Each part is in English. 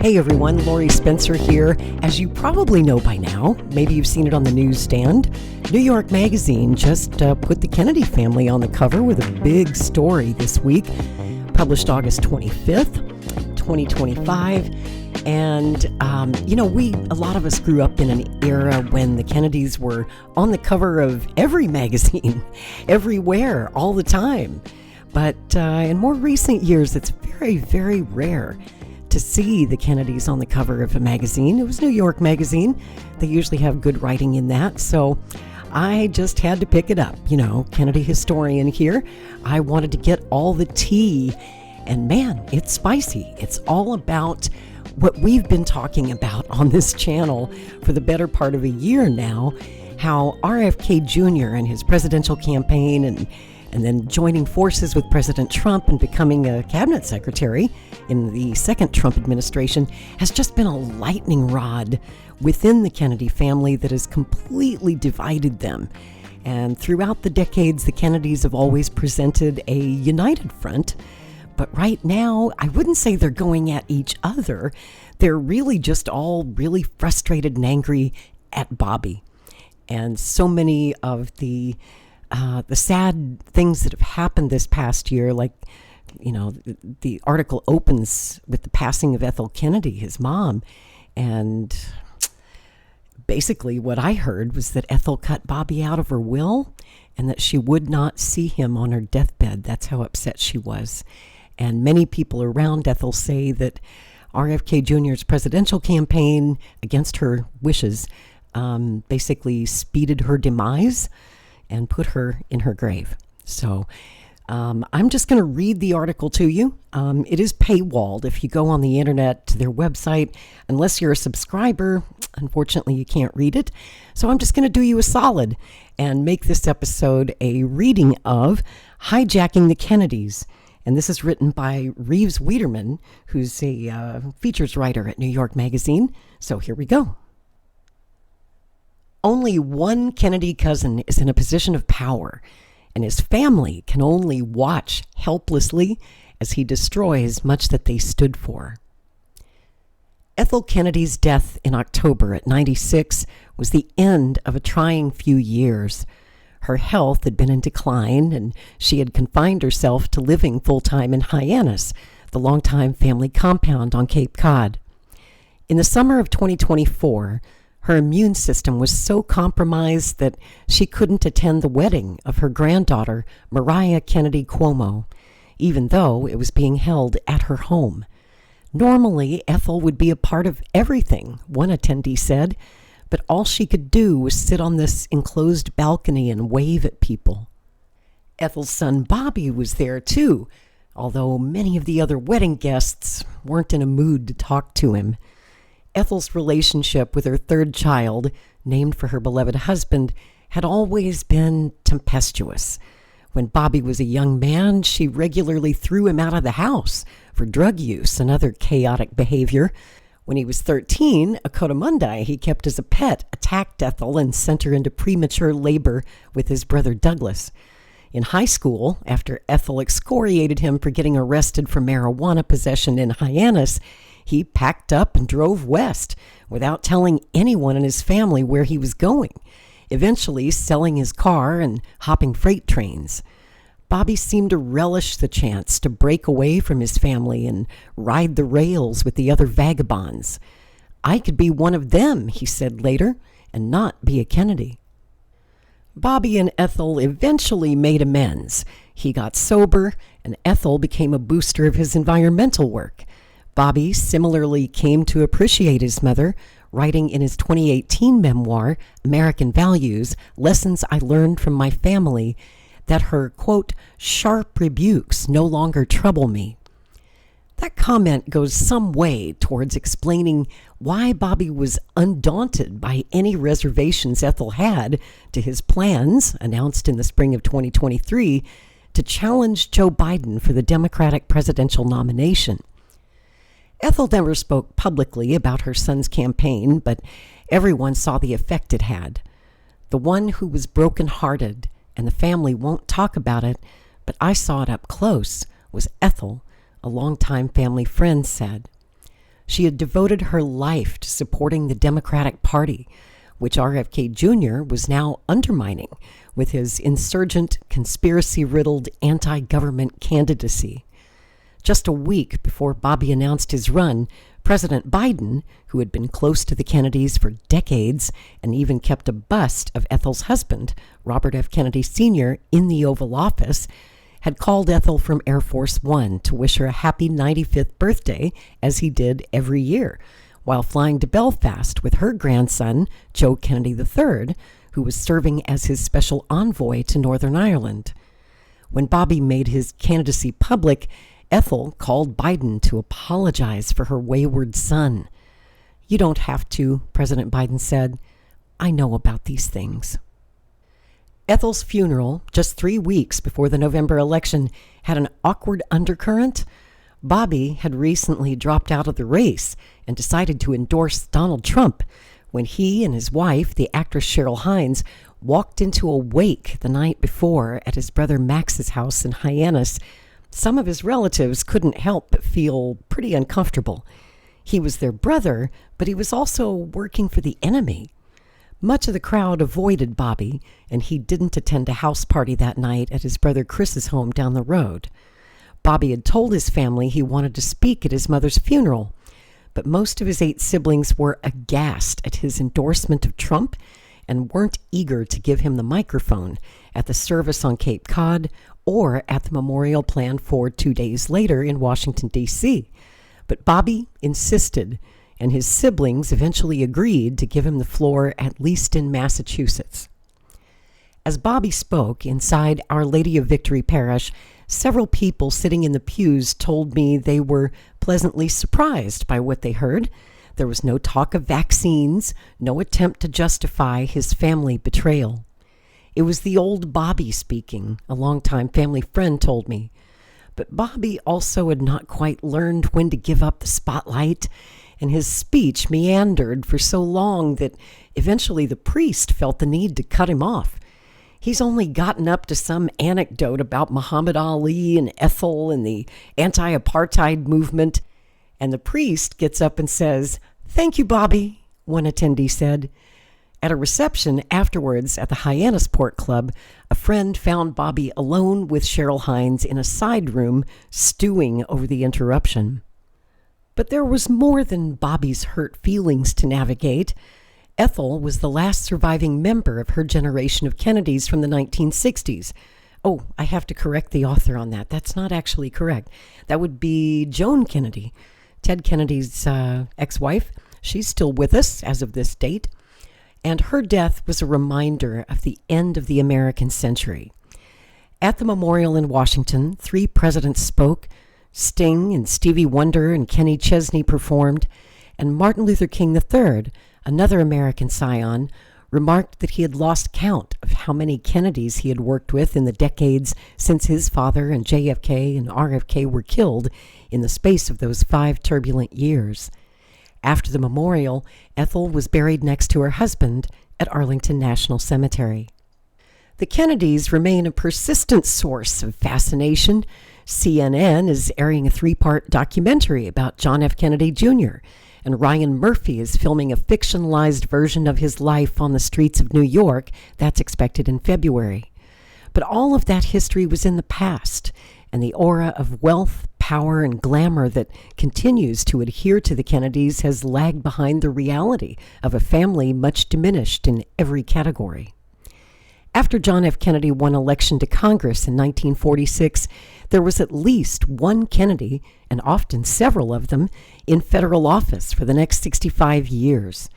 Hey everyone, Lori Spencer here. As you probably know by now, maybe you've seen it on the newsstand, New York Magazine just put the Kennedy family on the cover with a big story this week, published August 25th, 2025. And, a lot of us grew up in an era when the Kennedys were on the cover of every magazine, everywhere, all the time. But in more recent years, it's very, very rare to see the Kennedys on the cover of a magazine. It was New York Magazine. They usually have good writing in that, so I just had to pick it up. Kennedy historian here. I wanted to get all the tea, and man, it's spicy. It's all about what we've been talking about on this channel for the better part of a year now, how RFK Jr. and his presidential campaign and then joining forces with President Trump and becoming a cabinet secretary in the second Trump administration has just been a lightning rod within the Kennedy family that has completely divided them. And throughout the decades, the Kennedys have always presented a united front. But right now, I wouldn't say they're going at each other. They're really just all really frustrated and angry at Bobby. And so many of the sad things that have happened this past year, like, the article opens with the passing of Ethel Kennedy, his mom. And basically what I heard was that Ethel cut Bobby out of her will and that she would not see him on her deathbed. That's how upset she was. And many people around Ethel say that RFK Jr.'s presidential campaign, against her wishes, basically speeded her demise and put her in her grave. So I'm just going to read the article to you. It is paywalled. If you go on the internet to their website, unless you're a subscriber, unfortunately you can't read it. So I'm just going to do you a solid and make this episode a reading of Hijacking the Kennedys. And this is written by Reeves Wiederman, who's a features writer at New York Magazine. So here we go. Only one Kennedy cousin is in a position of power, and his family can only watch helplessly as he destroys much that they stood for. Ethel Kennedy's death in October at 96 was the end of a trying few years. Her health had been in decline, and she had confined herself to living full-time in Hyannis, the longtime family compound on Cape Cod. In the summer of 2024, her immune system was so compromised that she couldn't attend the wedding of her granddaughter, Mariah Kennedy Cuomo, even though it was being held at her home. Normally, Ethel would be a part of everything, one attendee said, but all she could do was sit on this enclosed balcony and wave at people. Ethel's son Bobby was there too, although many of the other wedding guests weren't in a mood to talk to him. Ethel's relationship with her third child, named for her beloved husband, had always been tempestuous. When Bobby was a young man, she regularly threw him out of the house for drug use and other chaotic behavior. When he was 13, a coatimundi he kept as a pet attacked Ethel and sent her into premature labor with his brother Douglas. In high school, after Ethel excoriated him for getting arrested for marijuana possession in Hyannis, he packed up and drove west without telling anyone in his family where he was going, eventually selling his car and hopping freight trains. Bobby seemed to relish the chance to break away from his family and ride the rails with the other vagabonds. I could be one of them, he said later, and not be a Kennedy. Bobby and Ethel eventually made amends. He got sober, and Ethel became a booster of his environmental work. Bobby similarly came to appreciate his mother, writing in his 2018 memoir, American Values, Lessons I Learned from My Family, that her, quote, sharp rebukes no longer trouble me. That comment goes some way towards explaining why Bobby was undaunted by any reservations Ethel had to his plans, announced in the spring of 2023, to challenge Joe Biden for the Democratic presidential nomination. Ethel never spoke publicly about her son's campaign, but everyone saw the effect it had. The one who was broken-hearted, and the family won't talk about it, but I saw it up close, was Ethel, a longtime family friend said. She had devoted her life to supporting the Democratic Party, which RFK Jr. was now undermining with his insurgent, conspiracy-riddled anti-government candidacy. Just a week before Bobby announced his run, President Biden, who had been close to the Kennedys for decades and even kept a bust of Ethel's husband, Robert F. Kennedy Sr., in the Oval Office, had called Ethel from Air Force One to wish her a happy 95th birthday, as he did every year, while flying to Belfast with her grandson, Joe Kennedy III, who was serving as his special envoy to Northern Ireland. When Bobby made his candidacy public, Ethel called Biden to apologize for her wayward son. "You don't have to," President Biden said. "I know about these things." Ethel's funeral, just 3 weeks before the November election, had an awkward undercurrent. Bobby had recently dropped out of the race and decided to endorse Donald Trump when he and his wife, the actress Cheryl Hines, walked into a wake the night before at his brother Max's house in Hyannis. Some of his relatives couldn't help but feel pretty uncomfortable. He was their brother, but he was also working for the enemy. Much of the crowd avoided Bobby, and he didn't attend a house party that night at his brother Chris's home down the road. Bobby had told his family he wanted to speak at his mother's funeral, but most of his 8 siblings were aghast at his endorsement of Trump and weren't eager to give him the microphone at the service on Cape Cod or at the memorial planned for 2 days later in Washington, D.C. But Bobby insisted, and his siblings eventually agreed to give him the floor, at least in Massachusetts. As Bobby spoke inside Our Lady of Victory Parish, several people sitting in the pews told me they were pleasantly surprised by what they heard. There was no talk of vaccines, no attempt to justify his family betrayal. It was the old Bobby speaking, a longtime family friend told me. But Bobby also had not quite learned when to give up the spotlight, and his speech meandered for so long that eventually the priest felt the need to cut him off. He's only gotten up to some anecdote about Muhammad Ali and Ethel and the anti-apartheid movement, and the priest gets up and says, "Thank you, Bobby," one attendee said. At a reception afterwards at the Hyannisport Club, a friend found Bobby alone with Cheryl Hines in a side room, stewing over the interruption. But there was more than Bobby's hurt feelings to navigate. Ethel was the last surviving member of her generation of Kennedys from the 1960s. Oh, I have to correct the author on that. That's not actually correct. That would be Joan Kennedy, Ted Kennedy's ex-wife. She's still with us as of this date. And her death was a reminder of the end of the American century. At the memorial in Washington, 3 presidents spoke. Sting and Stevie Wonder and Kenny Chesney performed, and Martin Luther King III, another American scion, remarked that he had lost count of how many Kennedys he had worked with in the decades since his father and JFK and RFK were killed in the space of those 5 turbulent years. After the memorial, Ethel was buried next to her husband at Arlington National Cemetery. The Kennedys remain a persistent source of fascination. CNN is airing a 3-part documentary about John F. Kennedy Jr., and Ryan Murphy is filming a fictionalized version of his life on the streets of New York. That's expected in February. But all of that history was in the past, and the aura of wealth, power, and glamour that continues to adhere to the Kennedys has lagged behind the reality of a family much diminished in every category. After John F. Kennedy won election to Congress in 1946, there was at least one Kennedy, and often several of them, in federal office for the next 65 years.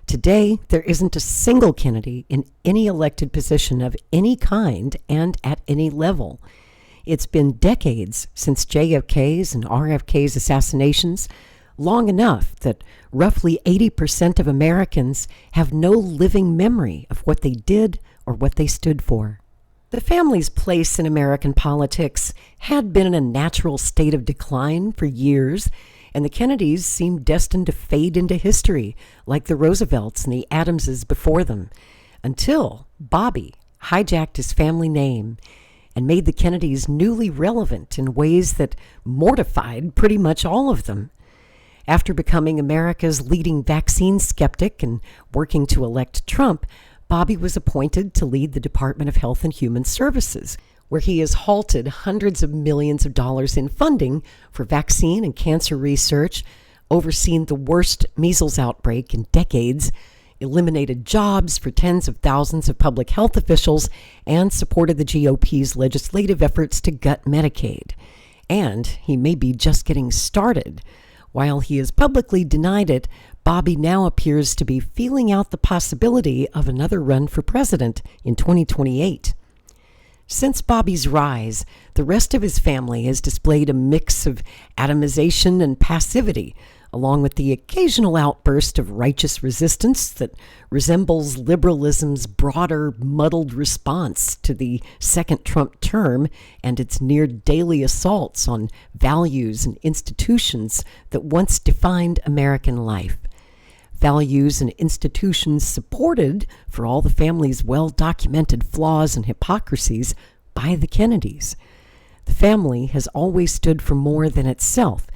Today, there isn't a single Kennedy in any elected position of any kind and at any level. It's been decades since JFK's and RFK's assassinations, long enough that roughly 80% of Americans have no living memory of what they did or what they stood for. The family's place in American politics had been in a natural state of decline for years, and the Kennedys seemed destined to fade into history, like the Roosevelts and the Adamses before them, until Bobby hijacked his family name and made the Kennedys newly relevant in ways that mortified pretty much all of them. After becoming America's leading vaccine skeptic and working to elect Trump, Bobby was appointed to lead the Department of Health and Human Services, where he has halted hundreds of millions of dollars in funding for vaccine and cancer research, overseen the worst measles outbreak in decades, eliminated jobs for tens of thousands of public health officials, and supported the GOP's legislative efforts to gut Medicaid. And he may be just getting started. While he has publicly denied it, Bobby now appears to be feeling out the possibility of another run for president in 2028. Since Bobby's rise, the rest of his family has displayed a mix of atomization and passivity, along with the occasional outburst of righteous resistance that resembles liberalism's broader, muddled response to the second Trump term and its near-daily assaults on values and institutions that once defined American life. Values and institutions supported, for all the family's well-documented flaws and hypocrisies, by the Kennedys. The family has always stood for more than itself,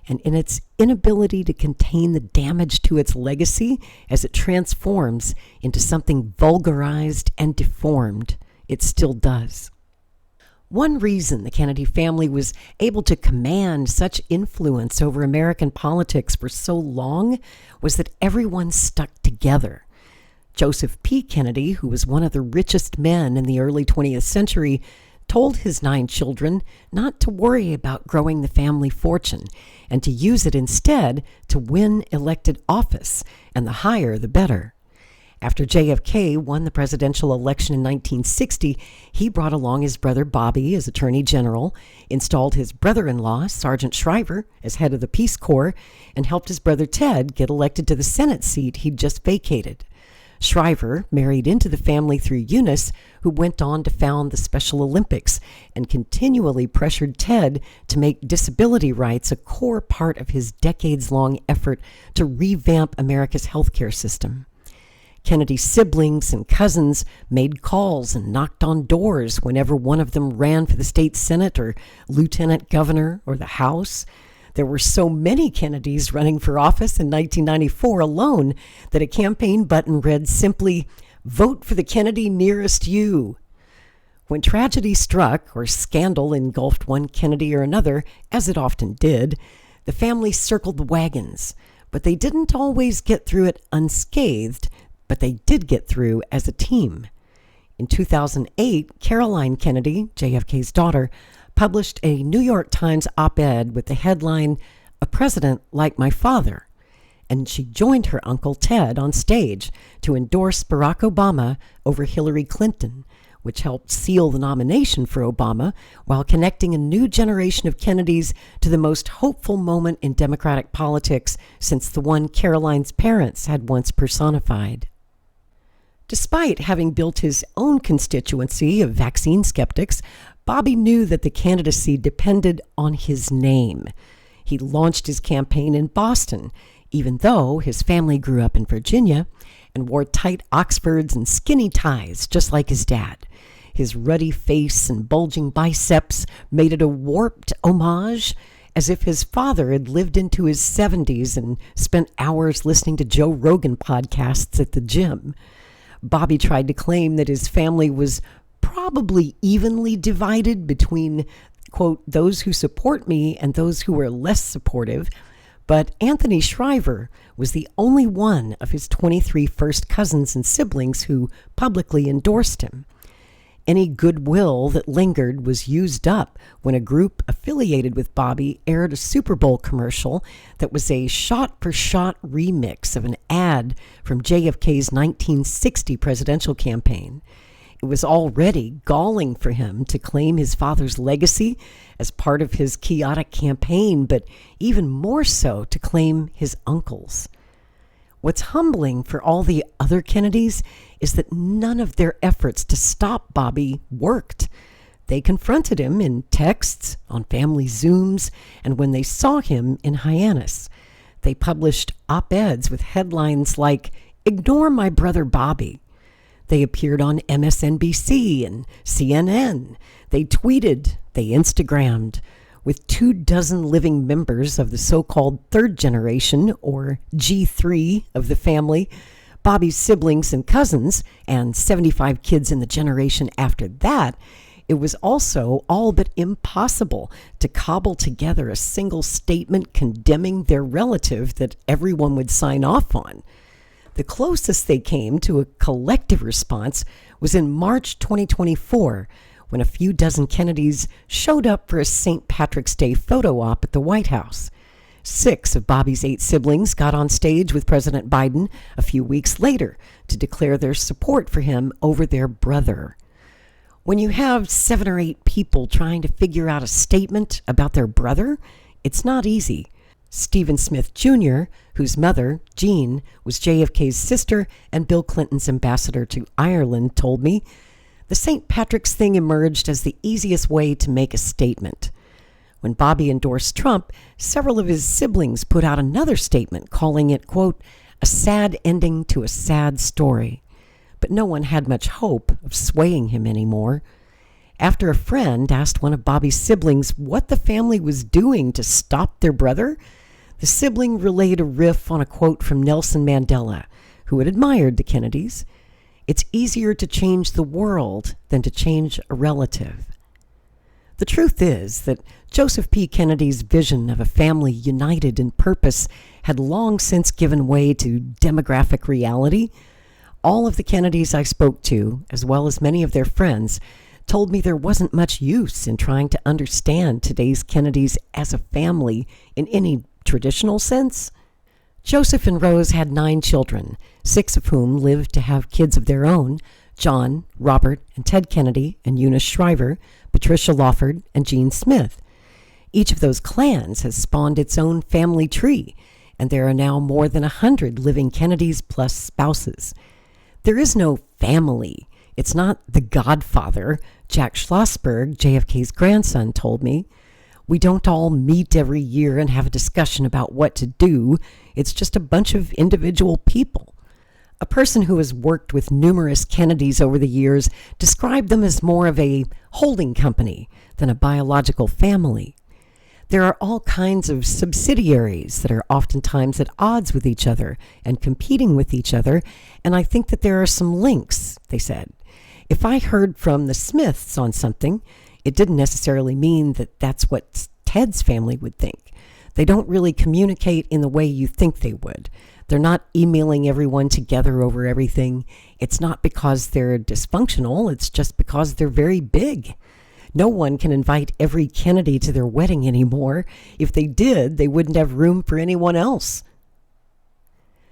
and in its inability to contain the damage to its legacy as it transforms into something vulgarized and deformed, it still does. One reason the Kennedy family was able to command such influence over American politics for so long was that everyone stuck together. Joseph P. Kennedy, who was one of the richest men in the early 20th century, told his 9 children not to worry about growing the family fortune and to use it instead to win elected office, and the higher the better. After JFK won the presidential election in 1960, he brought along his brother Bobby as Attorney General, installed his brother-in-law, Sergeant Shriver, as head of the Peace Corps, and helped his brother Ted get elected to the Senate seat he'd just vacated. Shriver married into the family through Eunice, who went on to found the Special Olympics and continually pressured Ted to make disability rights a core part of his decades-long effort to revamp America's healthcare system. Kennedy's siblings and cousins made calls and knocked on doors whenever one of them ran for the state senate or lieutenant governor or the House. There were so many Kennedys running for office in 1994 alone that a campaign button read simply, "Vote for the Kennedy nearest you." When tragedy struck or scandal engulfed one Kennedy or another, as it often did, the family circled the wagons. But they didn't always get through it unscathed, but they did get through as a team. In 2008, Caroline Kennedy, JFK's daughter, published a New York Times op-ed with the headline, "A President Like My Father," and she joined her uncle Ted on stage to endorse Barack Obama over Hillary Clinton, which helped seal the nomination for Obama while connecting a new generation of Kennedys to the most hopeful moment in Democratic politics since the one Caroline's parents had once personified. Despite having built his own constituency of vaccine skeptics, Bobby knew that the candidacy depended on his name. He launched his campaign in Boston, even though his family grew up in Virginia, and wore tight Oxfords and skinny ties, just like his dad. His ruddy face and bulging biceps made it a warped homage, as if his father had lived into his 70s and spent hours listening to Joe Rogan podcasts at the gym. Bobby tried to claim that his family was probably evenly divided between, quote, "those who support me and those who are less supportive," but Anthony Shriver was the only one of his 23 first cousins and siblings who publicly endorsed him. Any goodwill that lingered was used up when a group affiliated with Bobby aired a Super Bowl commercial that was a shot-for-shot remix of an ad from JFK's 1960 presidential campaign. It was already galling for him to claim his father's legacy as part of his chaotic campaign, but even more so to claim his uncle's. What's humbling for all the other Kennedys is that none of their efforts to stop Bobby worked. They confronted him in texts, on family Zooms, and when they saw him in Hyannis. They published op-eds with headlines like, "Ignore my brother Bobby." They appeared on MSNBC and CNN. They tweeted, they Instagrammed. with 24 living members of the so-called third generation, or G3, of the family, Bobby's siblings and cousins, and 75 kids in the generation after that, it was also all but impossible to cobble together a single statement condemning their relative that everyone would sign off on. The closest they came to a collective response was in March 2024, when a few dozen Kennedys showed up for a St. Patrick's Day photo op at the White House. 6 of Bobby's 8 siblings got on stage with President Biden a few weeks later to declare their support for him over their brother. When you have 7 or 8 people trying to figure out a statement about their brother, it's not easy. Stephen Smith Jr., whose mother, Jean, was JFK's sister and Bill Clinton's ambassador to Ireland, told me, the St. Patrick's thing emerged as the easiest way to make a statement. When Bobby endorsed Trump, several of his siblings put out another statement calling it, quote, a sad ending to a sad story. But no one had much hope of swaying him anymore. After a friend asked one of Bobby's siblings what the family was doing to stop their brother, the sibling relayed a riff on a quote from Nelson Mandela, who had admired the Kennedys. It's easier to change the world than to change a relative. The truth is that Joseph P. Kennedy's vision of a family united in purpose had long since given way to demographic reality. All of the Kennedys I spoke to, as well as many of their friends, told me there wasn't much use in trying to understand today's Kennedys as a family in any traditional sense. Joseph and Rose had 9 children, 6 of whom lived to have kids of their own: John, Robert, and Ted Kennedy, and Eunice Shriver, Patricia Lawford, and Jean Smith. Each of those clans has spawned its own family tree, and there are now more than 100 living Kennedys plus spouses. There is no family. It's not the Godfather, Jack Schlossberg, JFK's grandson, told me. We don't all meet every year and have a discussion about what to do. It's just a bunch of individual people. A person who has worked with numerous Kennedys over the years described them as more of a holding company than a biological family. There are all kinds of subsidiaries that are oftentimes at odds with each other and competing with each other, and I think that there are some links, they said. If I heard from the Smiths on something, it didn't necessarily mean that that's what Ted's family would think. They don't really communicate in the way you think they would. They're not emailing everyone together over everything. It's not because they're dysfunctional, it's just because they're very big. No one can invite every Kennedy to their wedding anymore. If they did, they wouldn't have room for anyone else.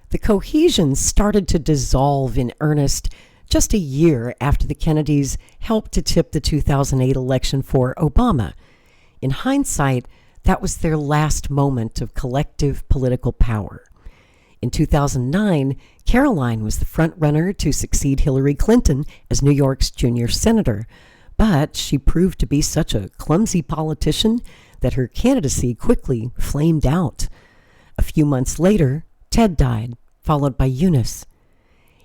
The cohesion started to dissolve in earnest just a year after the Kennedys helped to tip the 2008 election for Obama. In hindsight, that was their last moment of collective political power. In 2009, Caroline was the front-runner to succeed Hillary Clinton as New York's junior senator, but she proved to be such a clumsy politician that her candidacy quickly flamed out. A few months later, Ted died, followed by Eunice.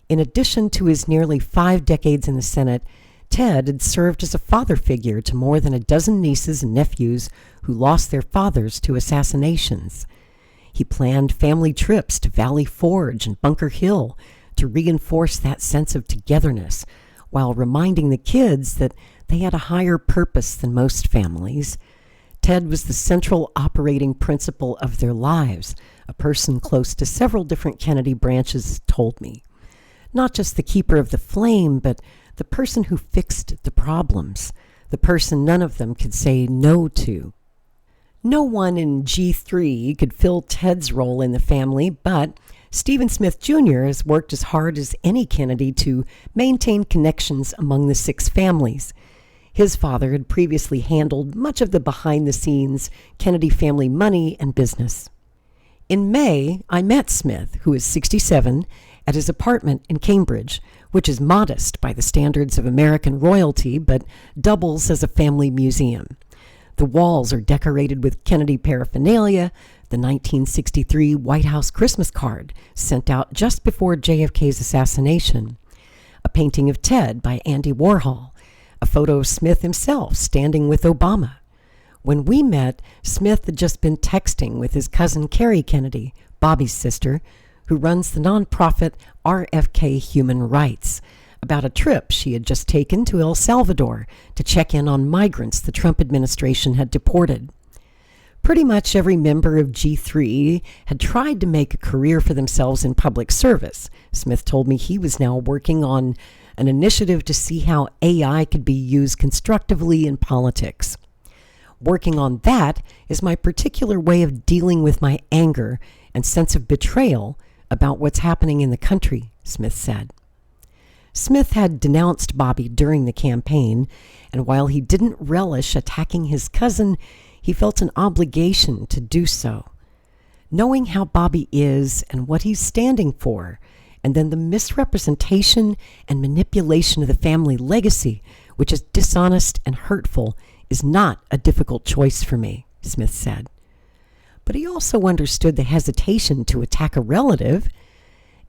In addition to his nearly 5 decades in the Senate, Ted had served as a father figure to more than a dozen nieces and nephews who lost their fathers to assassinations. He planned family trips to Valley Forge and Bunker Hill to reinforce that sense of togetherness, while reminding the kids that they had a higher purpose than most families. Ted was the central operating principle of their lives, a person close to several different Kennedy branches told me. Not just the keeper of the flame, but the person who fixed the problems, the person none of them could say no to. No one in G3 could fill Ted's role in the family, but Stephen Smith Jr. has worked as hard as any Kennedy to maintain connections among the 6 families. His father had previously handled much of the behind-the-scenes Kennedy family money and business. In May, I met Smith, who is 67, at his apartment in Cambridge, which is modest by the standards of American royalty, but doubles as a family museum. The walls are decorated with Kennedy paraphernalia, the 1963 White House Christmas card sent out just before JFK's assassination, a painting of Ted by Andy Warhol, a photo of Smith himself standing with Obama. When we met, Smith had just been texting with his cousin Carrie Kennedy, Bobby's sister, who runs the nonprofit RFK Human Rights, about a trip she had just taken to El Salvador to check in on migrants the Trump administration had deported. Pretty much every member of G3 had tried to make a career for themselves in public service. Smith told me he was now working on an initiative to see how AI could be used constructively in politics. Working on that is my particular way of dealing with my anger and sense of betrayal about what's happening in the country, Smith said. Smith had denounced Bobby during the campaign, and while he didn't relish attacking his cousin, he felt an obligation to do so. Knowing how Bobby is and what he's standing for, and then the misrepresentation and manipulation of the family legacy, which is dishonest and hurtful, is not a difficult choice for me, Smith said. But he also understood the hesitation to attack a relative.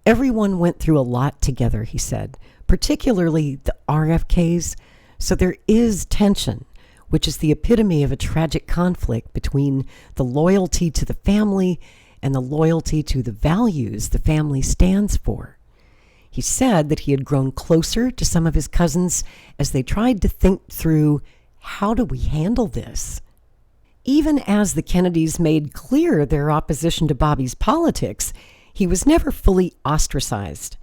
Everyone went through a lot together, he said, particularly the RFKs, so there is tension, which is the epitome of a tragic conflict between the loyalty to the family and the loyalty to the values the family stands for. He said that he had grown closer to some of his cousins as they tried to think through, how do we handle this? Even as the Kennedys made clear their opposition to Bobby's politics, he was never fully ostracized.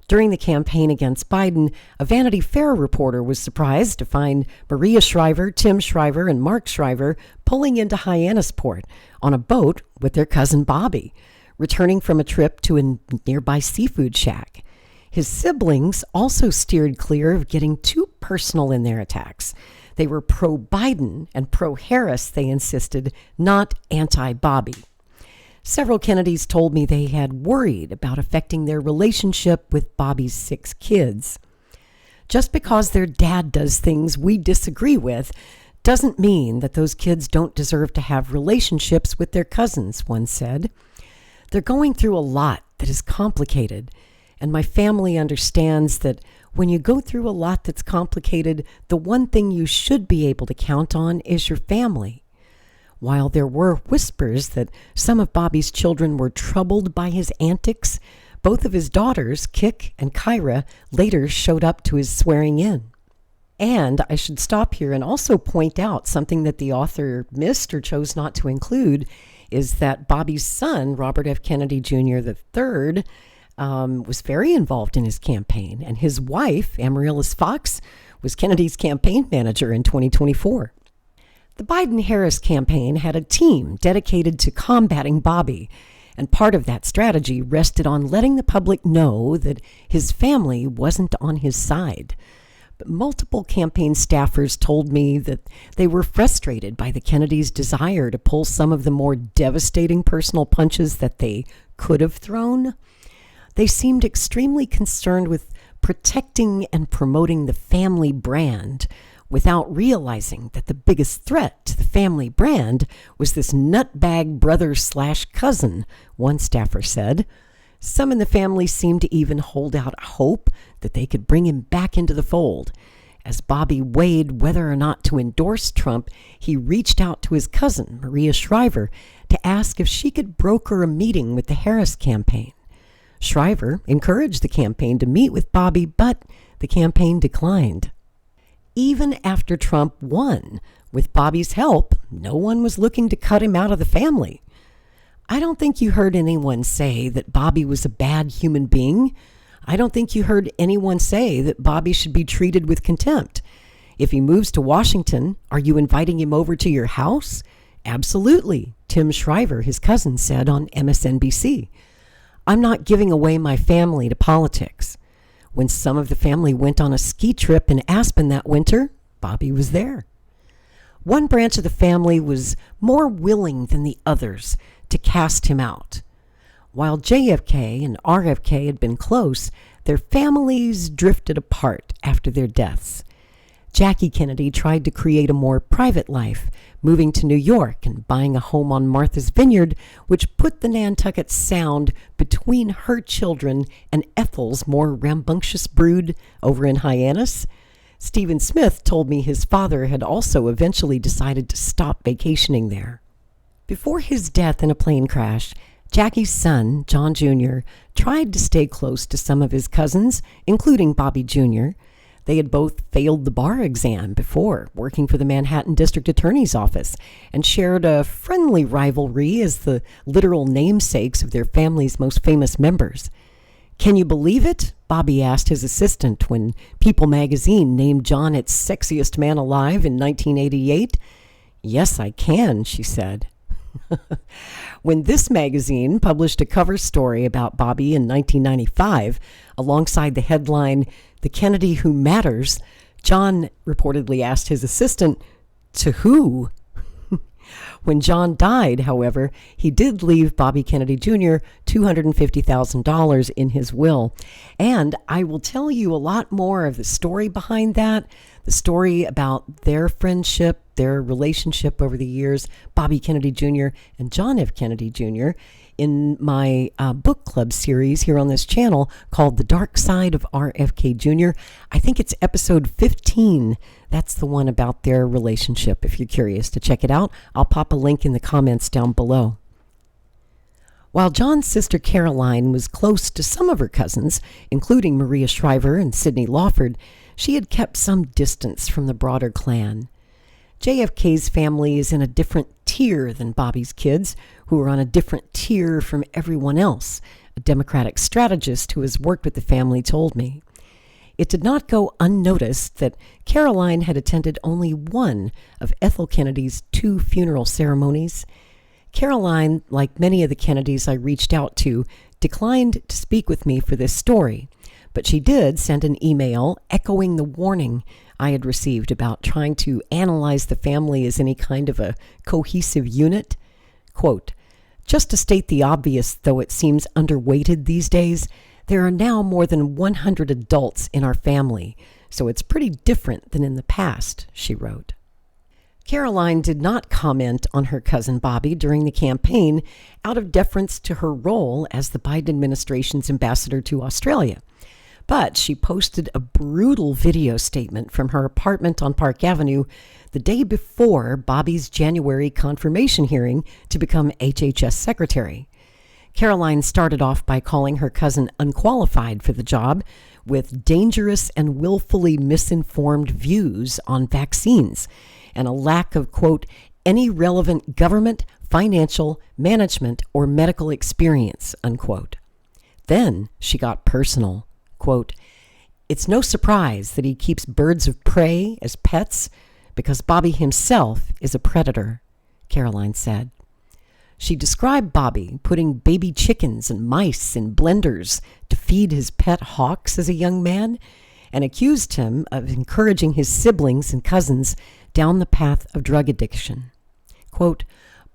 During the campaign against Biden, a Vanity Fair reporter was surprised to find Maria Shriver, Tim Shriver, and Mark Shriver pulling into Hyannisport on a boat with their cousin Bobby, returning from a trip to a nearby seafood shack. His siblings also steered clear of getting too personal in their attacks. They were pro-Biden and pro-Harris, they insisted, not anti-Bobby. Several Kennedys told me they had worried about affecting their relationship with Bobby's 6 kids. Just because their dad does things we disagree with doesn't mean that those kids don't deserve to have relationships with their cousins, one said. They're going through a lot that is complicated, and my family understands that when you go through a lot that's complicated, the one thing you should be able to count on is your family. While there were whispers that some of Bobby's children were troubled by his antics, both of his daughters, Kik and Kyra, later showed up to his swearing in. And I should stop here and also point out something that the author missed or chose not to include, is that Bobby's son, Robert F. Kennedy Jr. III, was very involved in his campaign, and his wife, Amaryllis Fox, was Kennedy's campaign manager in 2024. The Biden-Harris campaign had a team dedicated to combating Bobby, and part of that strategy rested on letting the public know that his family wasn't on his side. But multiple campaign staffers told me that they were frustrated by the Kennedys' desire to pull some of the more devastating personal punches that they could have thrown. They seemed extremely concerned with protecting and promoting the family brand without realizing that the biggest threat to the family brand was this nutbag brother/cousin, one staffer said. Some in the family seemed to even hold out hope that they could bring him back into the fold. As Bobby weighed whether or not to endorse Trump, he reached out to his cousin, Maria Shriver, to ask if she could broker a meeting with the Harris campaign. Shriver encouraged the campaign to meet with Bobby, but the campaign declined. Even after Trump won, with Bobby's help, no one was looking to cut him out of the family. I don't think you heard anyone say that Bobby was a bad human being. I don't think you heard anyone say that Bobby should be treated with contempt. If he moves to Washington, are you inviting him over to your house? Absolutely, Tim Shriver, his cousin, said on MSNBC. I'm not giving away my family to politics. When some of the family went on a ski trip in Aspen that winter, Bobby was there. One branch of the family was more willing than the others to cast him out. While JFK and RFK had been close, their families drifted apart after their deaths. Jackie Kennedy tried to create a more private life, moving to New York and buying a home on Martha's Vineyard, which put the Nantucket Sound between her children and Ethel's more rambunctious brood over in Hyannis. Stephen Smith told me his father had also eventually decided to stop vacationing there. Before his death in a plane crash, Jackie's son, John Jr., tried to stay close to some of his cousins, including Bobby Jr. They had both failed the bar exam before working for the Manhattan District Attorney's Office and shared a friendly rivalry as the literal namesakes of their family's most famous members. "Can you believe it?" Bobby asked his assistant when People magazine named John its sexiest man alive in 1988. "Yes, I can," she said. When this magazine published a cover story about Bobby in 1995, alongside the headline, "The Kennedy Who Matters," John reportedly asked his assistant, "To who?" When John died, however, he did leave Bobby Kennedy Jr. $250,000 in his will. And I will tell you a lot more of the story behind that, the story about their friendship, their relationship over the years, Bobby Kennedy Jr. and John F. Kennedy Jr., in my book club series here on this channel called The Dark Side of RFK Jr. I think it's episode 15. That's the one about their relationship. If you're curious to check it out, I'll pop a link in the comments down below. While John's sister Caroline was close to some of her cousins, including Maria Shriver and Sidney Lawford, she had kept some distance from the broader clan. JFK's family is in a different tier than Bobby's kids, who are on a different tier from everyone else, a Democratic strategist who has worked with the family told me. It did not go unnoticed that Caroline had attended only one of Ethel Kennedy's 2 funeral ceremonies. Caroline, like many of the Kennedys I reached out to, declined to speak with me for this story, but she did send an email echoing the warning I had received about trying to analyze the family as any kind of a cohesive unit. Quote, "Just to state the obvious, though it seems underweighted these days, there are now more than 100 adults in our family, so it's pretty different than in the past," she wrote. Caroline did not comment on her cousin Bobby during the campaign out of deference to her role as the Biden administration's ambassador to Australia. But she posted a brutal video statement from her apartment on Park Avenue the day before Bobby's January confirmation hearing to become HHS secretary. Caroline started off by calling her cousin unqualified for the job, with dangerous and willfully misinformed views on vaccines, and a lack of, quote, "any relevant government, financial, management, or medical experience," unquote. Then she got personal. Quote, "It's no surprise that he keeps birds of prey as pets because Bobby himself is a predator," Caroline said. She described Bobby putting baby chickens and mice in blenders to feed his pet hawks as a young man, and accused him of encouraging his siblings and cousins down the path of drug addiction. Quote,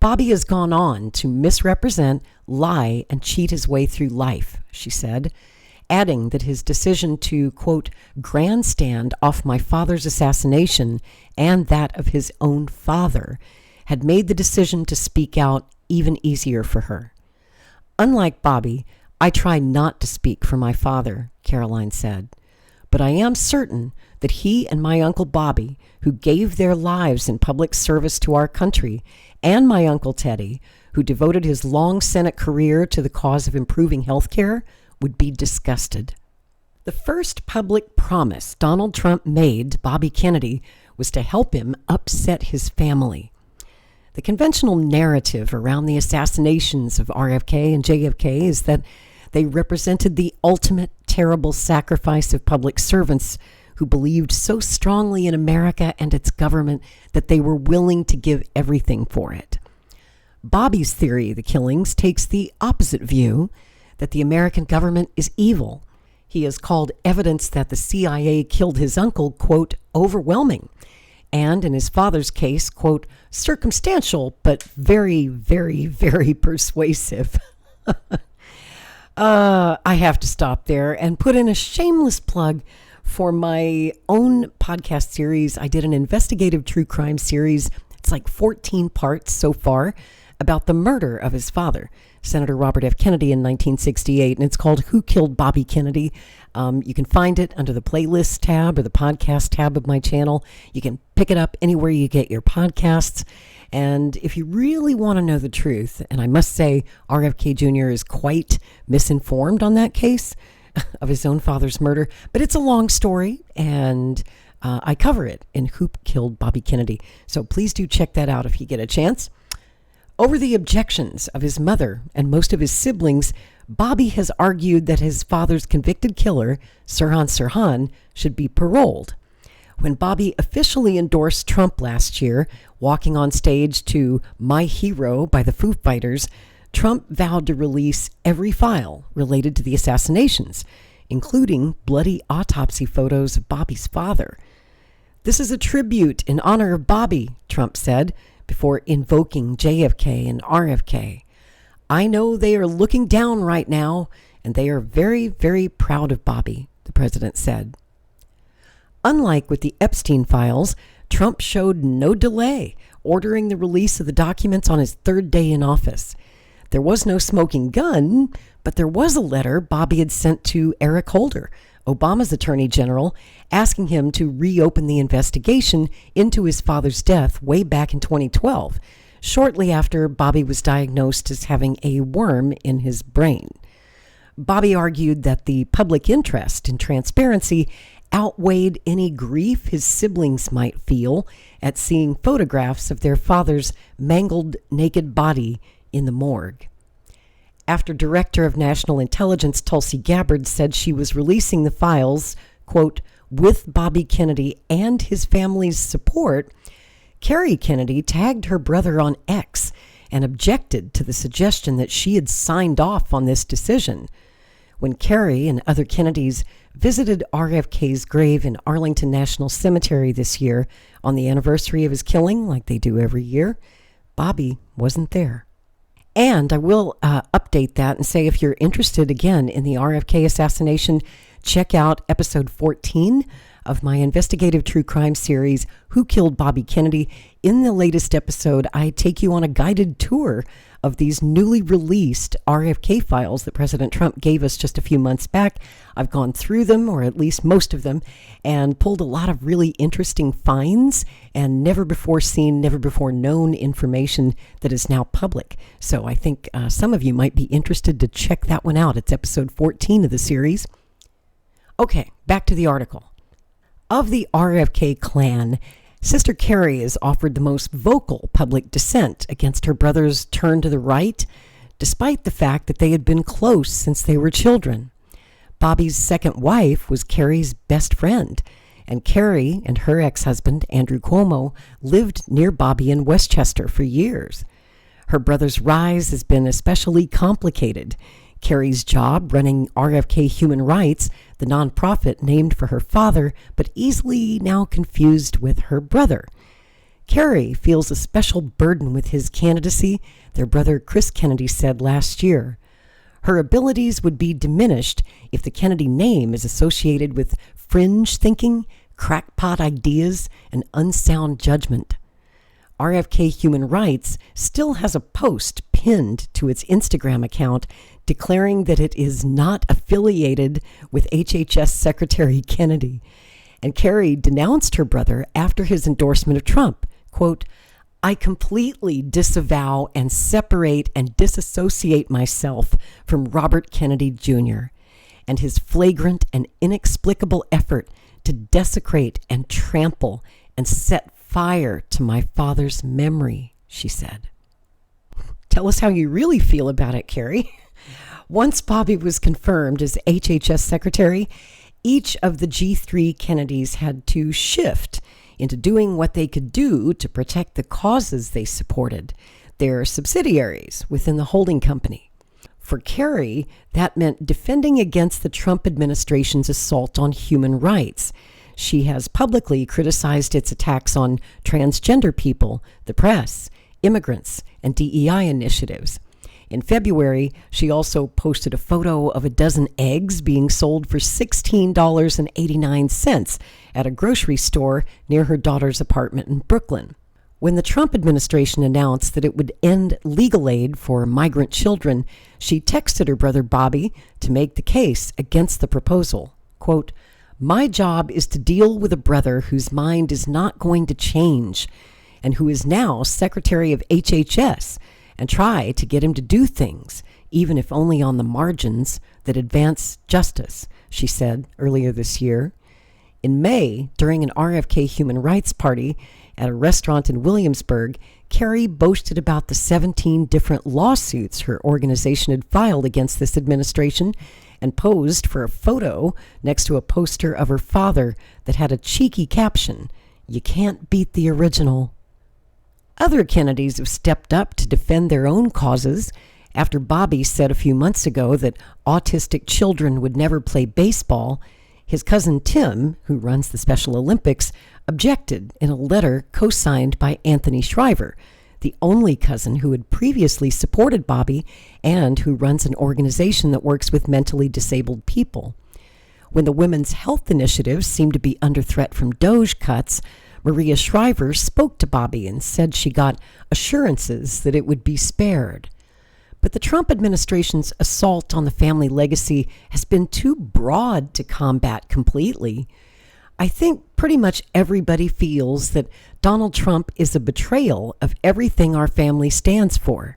"Bobby has gone on to misrepresent, lie, and cheat his way through life," she said, adding that his decision to, quote, "grandstand off my father's assassination and that of his own father had made the decision to speak out even easier for her. Unlike Bobby, I try not to speak for my father," Caroline said, "but I am certain that he and my Uncle Bobby, who gave their lives in public service to our country, and my Uncle Teddy, who devoted his long Senate career to the cause of improving health care, would be disgusted." The first public promise Donald Trump made to Bobby Kennedy was to help him upset his family. The conventional narrative around the assassinations of RFK and JFK is that they represented the ultimate terrible sacrifice of public servants who believed so strongly in America and its government that they were willing to give everything for it. Bobby's theory of the killings takes the opposite view, that the American government is evil. He has called evidence that the CIA killed his uncle, quote, "overwhelming," and in his father's case, quote, "circumstantial, but very, very, very persuasive." I have to stop there and put in a shameless plug for my own podcast series. I did an investigative true crime series. It's like 14 parts so far. about the murder of his father, Senator Robert F. Kennedy, in 1968, and it's called Who Killed Bobby Kennedy? You can find it under the playlist tab or the podcast tab of my channel. You can pick it up anywhere you get your podcasts. And if you really want to know the truth, and I must say RFK Jr. is quite misinformed on that case of his own father's murder, but it's a long story, and I cover it in Who Killed Bobby Kennedy. So please do check that out if you get a chance. Over the objections of his mother and most of his siblings, Bobby has argued that his father's convicted killer, Sirhan Sirhan, should be paroled. When Bobby officially endorsed Trump last year, walking on stage to My Hero by the Foo Fighters, Trump vowed to release every file related to the assassinations, including bloody autopsy photos of Bobby's father. "This is a tribute in honor of Bobby," Trump said, before invoking JFK and RFK. "I know they are looking down right now, and they are very, very proud of Bobby," the president said. Unlike with the Epstein files, Trump showed no delay, ordering the release of the documents on his third day in office. There was no smoking gun, but there was a letter Bobby had sent to Eric Holder, Obama's attorney general, asking him to reopen the investigation into his father's death way back in 2012, shortly after Bobby was diagnosed as having a worm in his brain. Bobby argued that the public interest in transparency outweighed any grief his siblings might feel at seeing photographs of their father's mangled, naked body in the morgue. After Director of National Intelligence Tulsi Gabbard said she was releasing the files, quote, with Bobby Kennedy and his family's support, Kerry Kennedy tagged her brother on X and objected to the suggestion that she had signed off on this decision. When Kerry and other Kennedys visited RFK's grave in Arlington National Cemetery this year on the anniversary of his killing, like they do every year, Bobby wasn't there. And I will update that and say if you're interested again in the RFK assassination, check out episode 14 of my investigative true crime series, Who Killed Bobby Kennedy. In the latest episode, I take you on a guided tour of these newly released RFK files that President Trump gave us just a few months back. I've gone through them, or at least most of them, and pulled a lot of really interesting finds and never before seen, never before known information that is now public. So I think some of you might be interested to check that one out. It's episode 14 of the series. Okay, back to the article. Of the RFK clan, Sister Kerry is offered the most vocal public dissent against her brother's turn to the right, despite the fact that they had been close since they were children. Bobby's second wife was Kerry's best friend, and Kerry and her ex-husband, Andrew Cuomo, lived near Bobby in Westchester for years. Her brother's rise has been especially complicated. Kerry's job running RFK Human Rights, the nonprofit named for her father, but easily now confused with her brother. Kerry feels a special burden with his candidacy, their brother Chris Kennedy said last year. Her abilities would be diminished if the Kennedy name is associated with fringe thinking, crackpot ideas, and unsound judgment. RFK Human Rights still has a post pinned to its Instagram account declaring that it is not affiliated with HHS Secretary Kennedy. And Kerry denounced her brother after his endorsement of Trump. Quote, "I completely disavow and separate and disassociate myself from Robert Kennedy Jr. and his flagrant and inexplicable effort to desecrate and trample and set fire to my father's memory," she said. Tell us how you really feel about it, Kerry. Once Bobby was confirmed as HHS Secretary, each of the G3 Kennedys had to shift into doing what they could do to protect the causes they supported, their subsidiaries within the holding company. For Kerry, that meant defending against the Trump administration's assault on human rights. She has publicly criticized its attacks on transgender people, the press, immigrants, and DEI initiatives. In February, she also posted a photo of a dozen eggs being sold for $16.89 at a grocery store near her daughter's apartment in Brooklyn. When the Trump administration announced that it would end legal aid for migrant children, she texted her brother Bobby to make the case against the proposal. Quote, "My job is to deal with a brother whose mind is not going to change and who is now Secretary of HHS and try to get him to do things, even if only on the margins, that advance justice," she said earlier this year. In May, during an RFK Human Rights Party at a restaurant in Williamsburg, Kerry boasted about the 17 different lawsuits her organization had filed against this administration and posed for a photo next to a poster of her father that had a cheeky caption, "You can't beat the original." Other Kennedys have stepped up to defend their own causes after Bobby said a few months ago that autistic children would never play baseball. His cousin Tim, who runs the Special Olympics, objected in a letter co-signed by Anthony Shriver, the only cousin who had previously supported Bobby and who runs an organization that works with mentally disabled people. When the Women's Health Initiative seemed to be under threat from DOJ cuts, Maria Shriver spoke to Bobby and said she got assurances that it would be spared. But the Trump administration's assault on the family legacy has been too broad to combat completely. I think pretty much everybody feels that Donald Trump is a betrayal of everything our family stands for: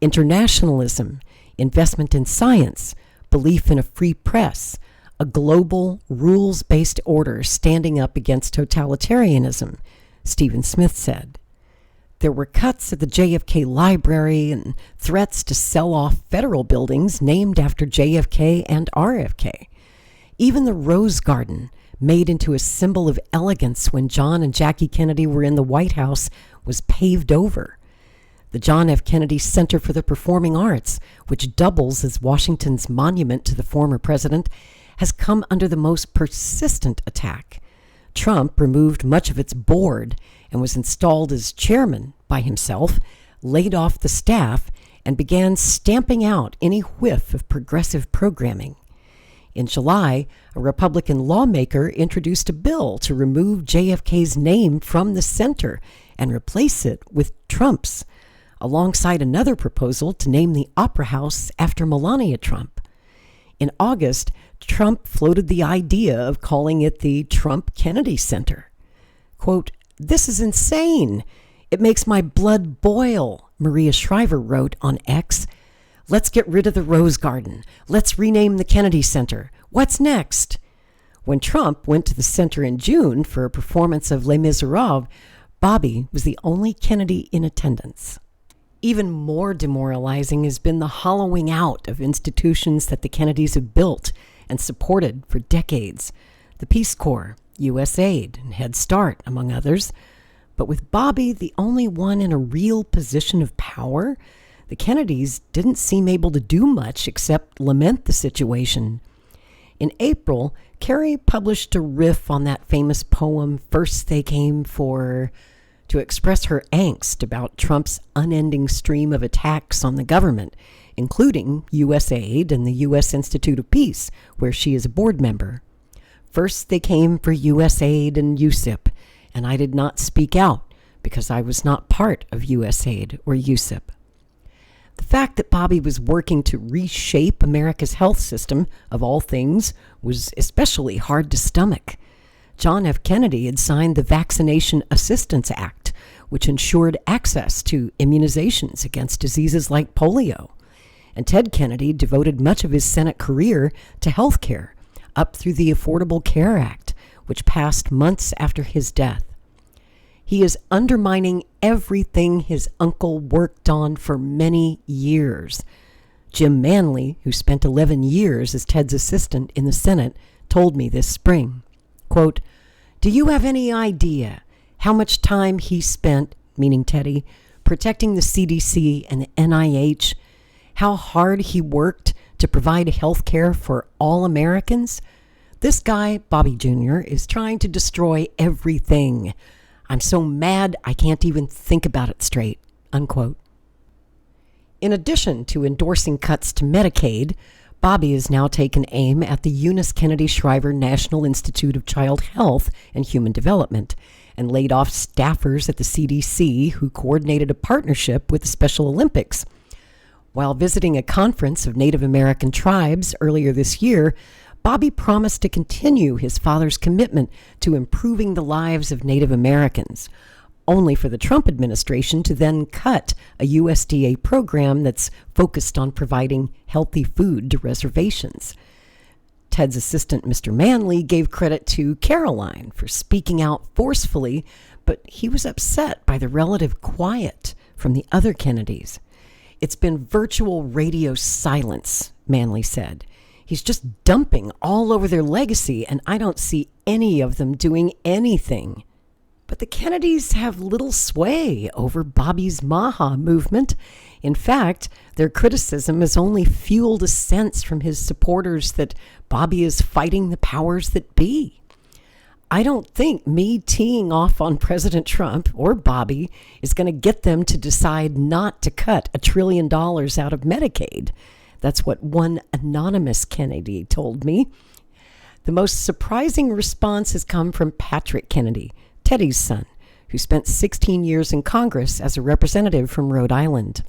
internationalism, investment in science, belief in a free press, a global, rules-based order standing up against totalitarianism, Stephen Smith said. There were cuts at the JFK Library and threats to sell off federal buildings named after JFK and RFK. Even the Rose Garden, made into a symbol of elegance when John and Jackie Kennedy were in the White House, was paved over. The John F. Kennedy Center for the Performing Arts, which doubles as Washington's monument to the former president, has come under the most persistent attack. Trump removed much of its board and was installed as chairman by himself, laid off the staff, and began stamping out any whiff of progressive programming. In July, a Republican lawmaker introduced a bill to remove JFK's name from the center and replace it with Trump's, alongside another proposal to name the Opera House after Melania Trump. In August, Trump floated the idea of calling it the Trump Kennedy Center. Quote, "This is insane. It makes my blood boil," Maria Shriver wrote on X. "Let's get rid of the Rose Garden. Let's rename the Kennedy Center. What's next?" When Trump went to the center in June for a performance of Les Miserables, Bobby was the only Kennedy in attendance. Even more demoralizing has been the hollowing out of institutions that the Kennedys have built and supported for decades: the Peace Corps, USAID, and Head Start, among others. But with Bobby the only one in a real position of power, the Kennedys didn't seem able to do much except lament the situation. In April, Kerry published a riff on that famous poem, First They Came For, to express her angst about Trump's unending stream of attacks on the government, including USAID and the U.S. Institute of Peace, where she is a board member. First they came for USAID and USIP, and I did not speak out because I was not part of USAID or USIP. The fact that Bobby was working to reshape America's health system, of all things, was especially hard to stomach. John F. Kennedy had signed the Vaccination Assistance Act, which ensured access to immunizations against diseases like polio. And Ted Kennedy devoted much of his Senate career to health care, up through the Affordable Care Act, which passed months after his death. He is undermining everything his uncle worked on for many years. Jim Manley, who spent 11 years as Ted's assistant in the Senate, told me this spring, quote, "Do you have any idea how much time he spent," meaning Teddy, "protecting the CDC and the NIH, how hard he worked to provide health care for all Americans? This guy, Bobby Jr., is trying to destroy everything. I'm so mad I can't even think about it straight," unquote. In addition to endorsing cuts to Medicaid, Bobby has now taken aim at the Eunice Kennedy Shriver National Institute of Child Health and Human Development and laid off staffers at the CDC who coordinated a partnership with the Special Olympics. While visiting a conference of Native American tribes earlier this year, Bobby promised to continue his father's commitment to improving the lives of Native Americans, only for the Trump administration to then cut a USDA program that's focused on providing healthy food to reservations. Ted's assistant, Mr. Manley, gave credit to Caroline for speaking out forcefully, but he was upset by the relative quiet from the other Kennedys. "It's been virtual radio silence," Manley said. "He's just dumping all over their legacy, and I don't see any of them doing anything." But the Kennedys have little sway over Bobby's Maha movement. In fact, their criticism has only fueled a sense from his supporters that Bobby is fighting the powers that be. I don't think me teeing off on President Trump or Bobby is going to get them to decide not to cut $1 trillion out of Medicaid. That's what one anonymous Kennedy told me. The most surprising response has come from Patrick Kennedy, Teddy's son, who spent 16 years in Congress as a representative from Rhode Island.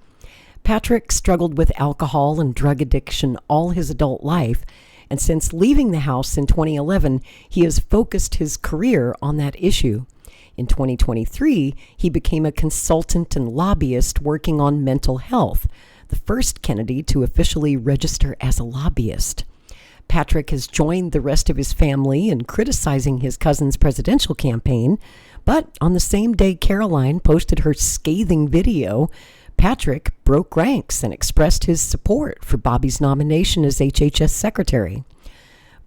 Patrick struggled with alcohol and drug addiction all his adult life, and since leaving the House in 2011, he has focused his career on that issue. In 2023, he became a consultant and lobbyist working on mental health, the first Kennedy to officially register as a lobbyist. Patrick has joined the rest of his family in criticizing his cousin's presidential campaign, but on the same day Caroline posted her scathing video, Patrick broke ranks and expressed his support for Bobby's nomination as HHS secretary.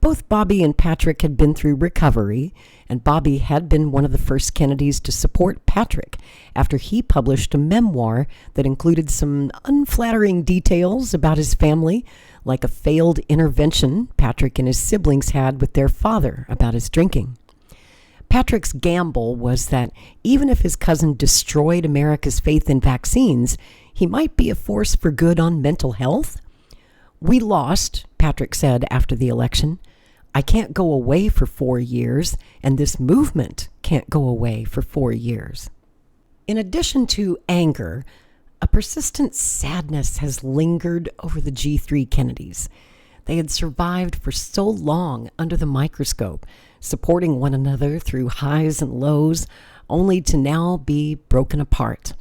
Both Bobby and Patrick had been through recovery, and Bobby had been one of the first Kennedys to support Patrick after he published a memoir that included some unflattering details about his family, like a failed intervention Patrick and his siblings had with their father about his drinking. Patrick's gamble was that even if his cousin destroyed America's faith in vaccines, he might be a force for good on mental health. "We lost," Patrick said after the election. "I can't go away for 4 years, and this movement can't go away for 4 years." In addition to anger, a persistent sadness has lingered over the G3 Kennedys. They had survived for so long under the microscope, supporting one another through highs and lows, only to now be broken apart.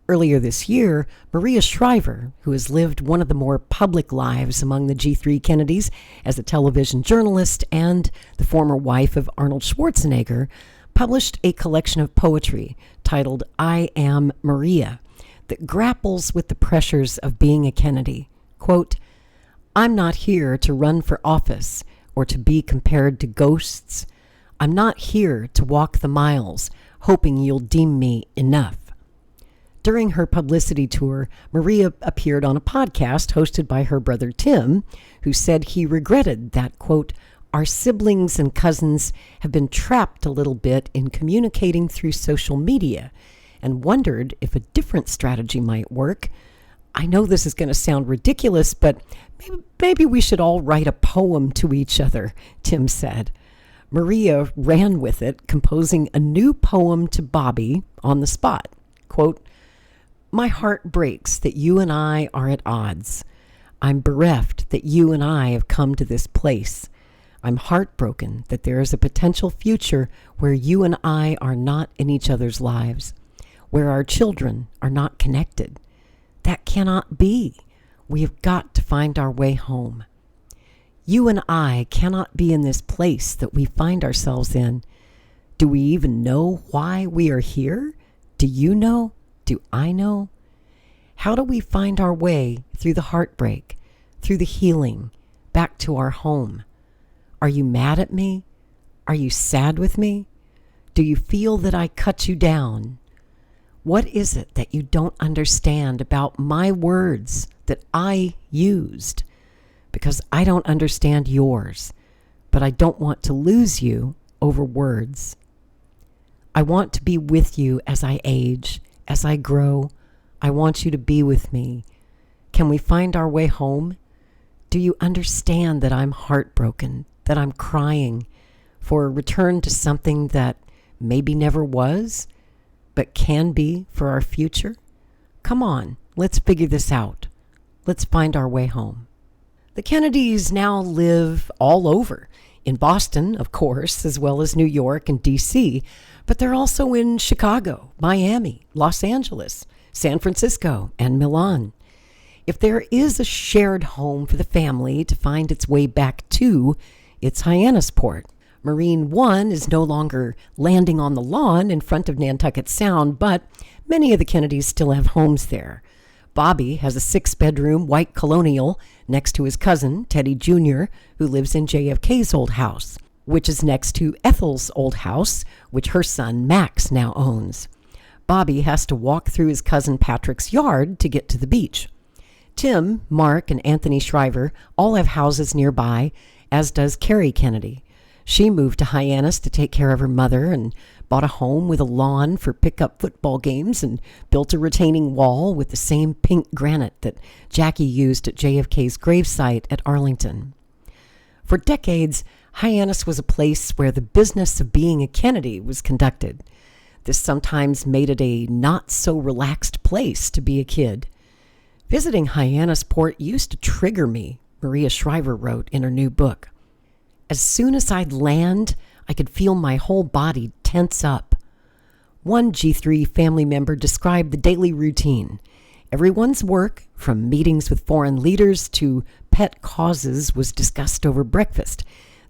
Earlier this year, Maria Shriver, who has lived one of the more public lives among the G3 Kennedys as a television journalist and the former wife of Arnold Schwarzenegger, published a collection of poetry titled "I Am Maria" that grapples with the pressures of being a Kennedy. Quote, "I'm not here to run for office or to be compared to ghosts. I'm not here to walk the miles, hoping you'll deem me enough." During her publicity tour, Maria appeared on a podcast hosted by her brother Tim, who said he regretted that, quote, "Our siblings and cousins have been trapped a little bit in communicating through social media and wondered if a different strategy might work. I know this is going to sound ridiculous, but maybe we should all write a poem to each other," Tim said. Maria ran with it, composing a new poem to Bobby on the spot. Quote, "My heart breaks that you and I are at odds. I'm bereft that you and I have come to this place. I'm heartbroken that there is a potential future where you and I are not in each other's lives, where our children are not connected. That cannot be. We have got to find our way home. You and I cannot be in this place that we find ourselves in. Do we even know why we are here? Do you know? Do I know? How do we find our way through the heartbreak, through the healing, back to our home? Are you mad at me? Are you sad with me? Do you feel that I cut you down? What is it that you don't understand about my words that I used? Because I don't understand yours, but I don't want to lose you over words. I want to be with you as I age, as I grow. I want you to be with me. Can we find our way home? Do you understand that I'm heartbroken, that I'm crying for a return to something that maybe never was, but can be for our future? Come on, let's figure this out. Let's find our way home. The Kennedys now live all over. In Boston, of course, as well as New York and D.C., but they're also in Chicago, Miami, Los Angeles, San Francisco, and Milan. If there is a shared home for the family to find its way back to, it's Hyannisport. Marine One is no longer landing on the lawn in front of Nantucket Sound, but many of the Kennedys still have homes there. Bobby has a 6-bedroom white colonial next to his cousin, Teddy Jr., who lives in JFK's old house, which is next to Ethel's old house, which her son Max now owns. Bobby has to walk through his cousin Patrick's yard to get to the beach. Tim, Mark, and Anthony Shriver all have houses nearby, as does Carrie Kennedy. She moved to Hyannis to take care of her mother and bought a home with a lawn for pickup football games and built a retaining wall with the same pink granite that Jackie used at JFK's gravesite at Arlington. For decades, Hyannis was a place where the business of being a Kennedy was conducted. This sometimes made it a not-so-relaxed place to be a kid. Visiting Hyannisport used to trigger me, Maria Shriver wrote in her new book. As soon as I'd land, I could feel my whole body tense up. One G3 family member described the daily routine. Everyone's work, from meetings with foreign leaders to pet causes, was discussed over breakfast.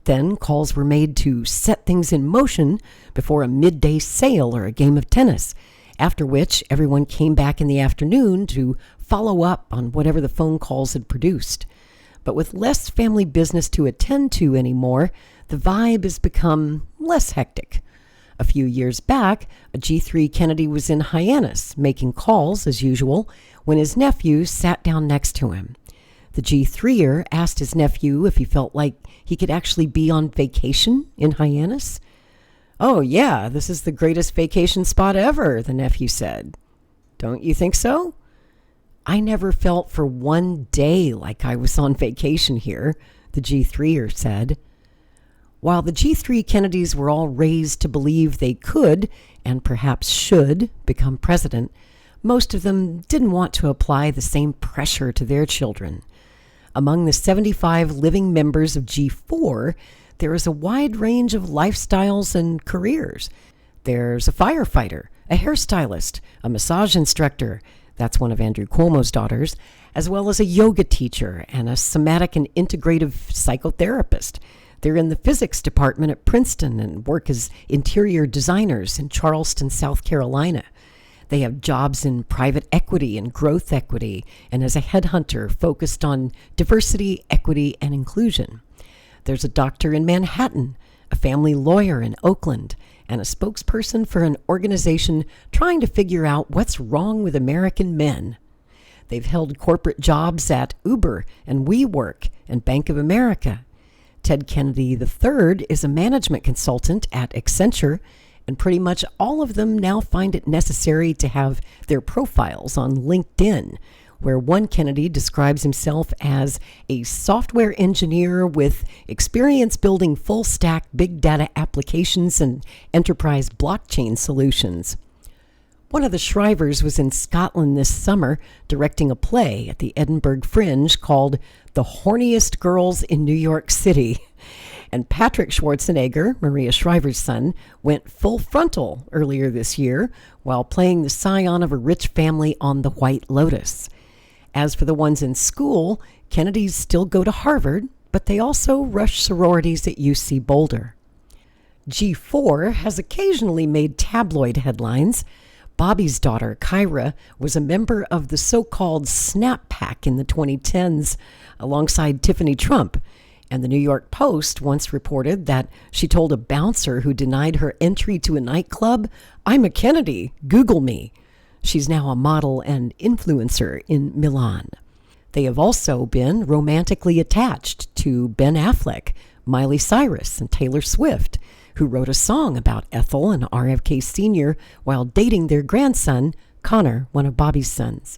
Then calls were made to set things in motion before a midday sale or a game of tennis, after which everyone came back in the afternoon to follow up on whatever the phone calls had produced. But with less family business to attend to anymore, the vibe has become less hectic. A few years back, a G3 Kennedy was in Hyannis, making calls as usual, when his nephew sat down next to him. The G3er asked his nephew if he felt like he could actually be on vacation in Hyannis. "Oh yeah, this is the greatest vacation spot ever," the nephew said. "Don't you think so?" "I never felt for one day like I was on vacation here," the G3er said. While the G3 Kennedys were all raised to believe they could, and perhaps should, become president, most of them didn't want to apply the same pressure to their children. Among the 75 living members of G4, there is a wide range of lifestyles and careers. There's a firefighter, a hairstylist, a massage instructor, that's one of Andrew Cuomo's daughters, as well as a yoga teacher and a somatic and integrative psychotherapist. They're in the physics department at Princeton and work as interior designers in Charleston, South Carolina. They have jobs in private equity and growth equity, and as a headhunter focused on diversity, equity, and inclusion. There's a doctor in Manhattan, a family lawyer in Oakland, and a spokesperson for an organization trying to figure out what's wrong with American men. They've held corporate jobs at Uber and WeWork and Bank of America. Ted Kennedy III is a management consultant at Accenture, and pretty much all of them now find it necessary to have their profiles on LinkedIn, where one Kennedy describes himself as a software engineer with experience building full-stack big data applications and enterprise blockchain solutions. One of the Shrivers was in Scotland this summer directing a play at the Edinburgh Fringe called The Horniest Girls in New York City. And Patrick Schwarzenegger, Maria Shriver's son, went full frontal earlier this year while playing the scion of a rich family on The White Lotus. As for the ones in school, Kennedys still go to Harvard, but they also rush sororities at UC Boulder. G4 has occasionally made tabloid headlines. Bobby's daughter, Kyra, was a member of the so-called Snap Pack in the 2010s alongside Tiffany Trump, and the New York Post once reported that she told a bouncer who denied her entry to a nightclub, "I'm a Kennedy, Google me." She's now a model and influencer in Milan. They have also been romantically attached to Ben Affleck, Miley Cyrus, and Taylor Swift, who wrote a song about Ethel and RFK Jr. while dating their grandson, Connor, one of Bobby's sons.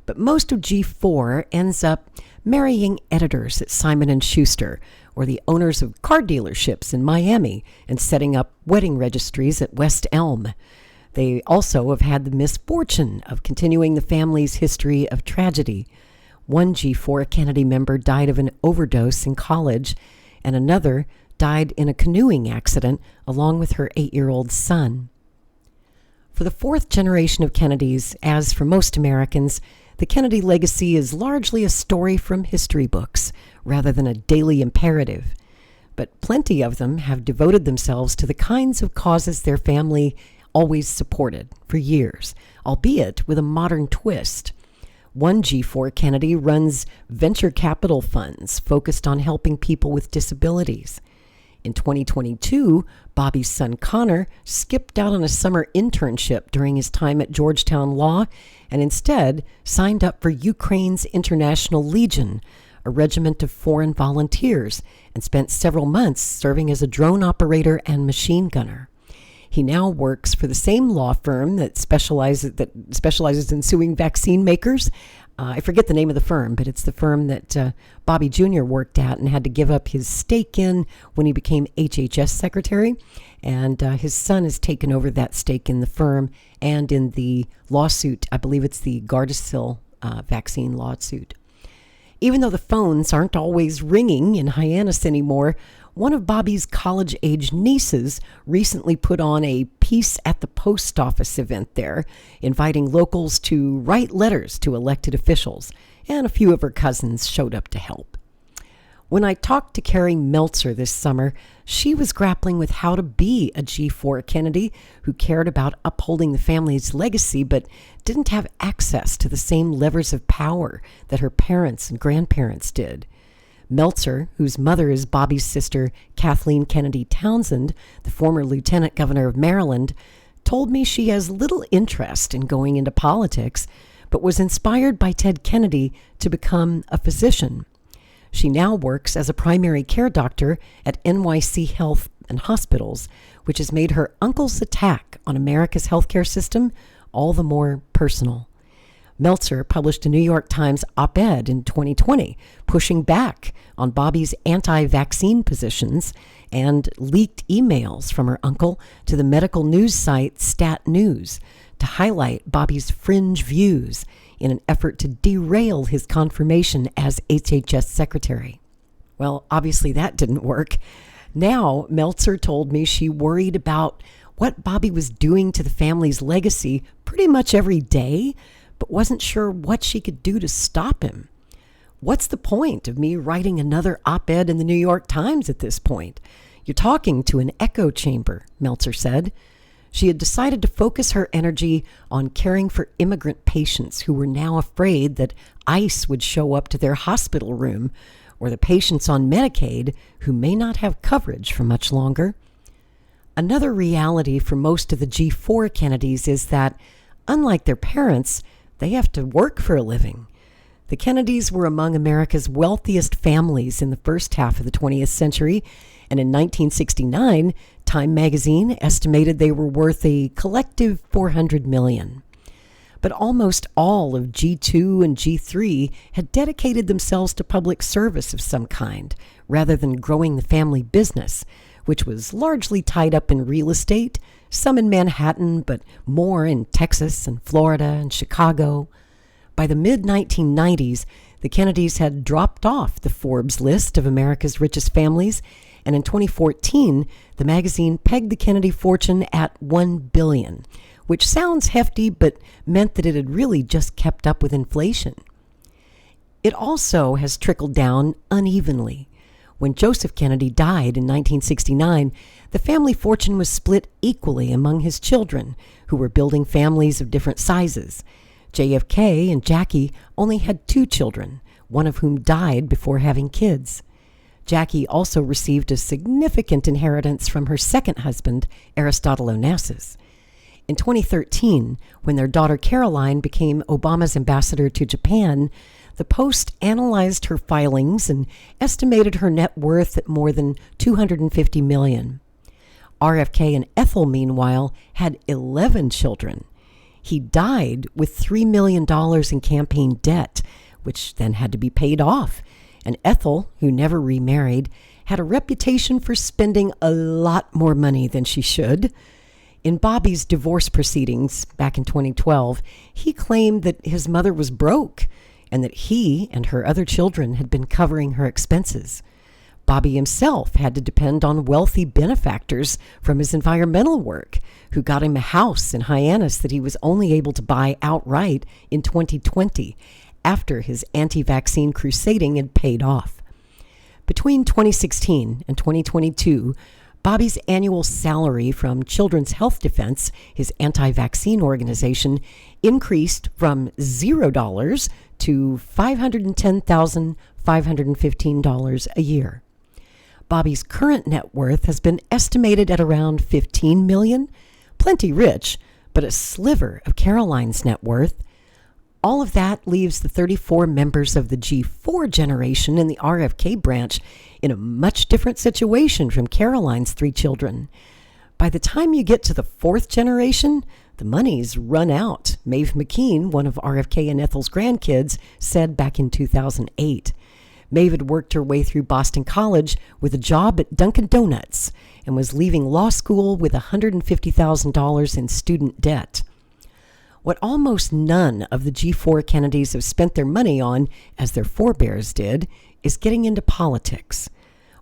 But most of G4 ends up marrying editors at Simon & Schuster, or the owners of car dealerships in Miami and setting up wedding registries at West Elm. They also have had the misfortune of continuing the family's history of tragedy. One G4 Kennedy member died of an overdose in college, and another died in a canoeing accident along with her 8-year-old son. For the fourth generation of Kennedys, as for most Americans, the Kennedy legacy is largely a story from history books rather than a daily imperative. But plenty of them have devoted themselves to the kinds of causes their family always supported for years, albeit with a modern twist. One G4 Kennedy runs venture capital funds focused on helping people with disabilities. In 2022, Bobby's son Connor skipped out on a summer internship during his time at Georgetown Law and instead signed up for Ukraine's International Legion, a regiment of foreign volunteers, and spent several months serving as a drone operator and machine gunner. He now works for the same law firm that specializes in suing vaccine makers. I forget the name of the firm, but it's the firm that Bobby Jr. worked at and had to give up his stake in when he became HHS secretary. And his son has taken over that stake in the firm and in the lawsuit. I believe it's the Gardasil vaccine lawsuit. Even though the phones aren't always ringing in Hyannis anymore, one of Bobby's college-age nieces recently put on a Peace at the Post Office event there, inviting locals to write letters to elected officials, and a few of her cousins showed up to help. When I talked to Carrie Meltzer this summer, she was grappling with how to be a G4 Kennedy who cared about upholding the family's legacy but didn't have access to the same levers of power that her parents and grandparents did. Meltzer, whose mother is Bobby's sister Kathleen Kennedy Townsend, the former lieutenant governor of Maryland, told me she has little interest in going into politics, but was inspired by Ted Kennedy to become a physician. She now works as a primary care doctor at NYC Health and Hospitals, which has made her uncle's attack on America's healthcare system all the more personal. Meltzer published a New York Times op-ed in 2020 pushing back on Bobby's anti-vaccine positions and leaked emails from her uncle to the medical news site Stat News to highlight Bobby's fringe views in an effort to derail his confirmation as HHS secretary. Well, obviously that didn't work. Now, Meltzer told me she worried about what Bobby was doing to the family's legacy pretty much every day, but wasn't sure what she could do to stop him. What's the point of me writing another op-ed in the New York Times at this point? You're talking to an echo chamber, Meltzer said. She had decided to focus her energy on caring for immigrant patients who were now afraid that ICE would show up to their hospital room, or the patients on Medicaid who may not have coverage for much longer. Another reality for most of the G4 Kennedys is that, unlike their parents, they have to work for a living. The Kennedys were among America's wealthiest families in the first half of the 20th century, and in 1969, Time magazine estimated they were worth a collective $400 million. But almost all of G2 and G3 had dedicated themselves to public service of some kind, rather than growing the family business, which was largely tied up in real estate, some in Manhattan, but more in Texas and Florida and Chicago. By the mid-1990s, the Kennedys had dropped off the Forbes list of America's richest families, and in 2014, the magazine pegged the Kennedy fortune at $1 billion, which sounds hefty, but meant that it had really just kept up with inflation. It also has trickled down unevenly. When Joseph Kennedy died in 1969, the family fortune was split equally among his children, who were building families of different sizes. JFK and Jackie only had 2 children, one of whom died before having kids. Jackie also received a significant inheritance from her second husband, Aristotle Onassis. In 2013, when their daughter Caroline became Obama's ambassador to Japan, the Post analyzed her filings and estimated her net worth at more than $250 million. RFK and Ethel, meanwhile, had 11 children. He died with $3 million in campaign debt, which then had to be paid off. And Ethel, who never remarried, had a reputation for spending a lot more money than she should. In Bobby's divorce proceedings back in 2012, he claimed that his mother was broke and that he and her other children had been covering her expenses. Bobby himself had to depend on wealthy benefactors from his environmental work, who got him a house in Hyannis that he was only able to buy outright in 2020, after his anti-vaccine crusading had paid off. Between 2016 and 2022, Bobby's annual salary from Children's Health Defense, his anti-vaccine organization, increased from $0 to $510,515 a year. Bobby's current net worth has been estimated at around $15 million, plenty rich, but a sliver of Caroline's net worth. All of that leaves the 34 members of the G4 generation in the RFK branch in a much different situation from Caroline's 3 children. By the time you get to the 4th generation, the money's run out, Maeve McKean, one of RFK and Ethel's grandkids, said back in 2008. Maeve had worked her way through Boston College with a job at Dunkin' Donuts and was leaving law school with $150,000 in student debt. What almost none of the G4 Kennedys have spent their money on, as their forebears did, is getting into politics.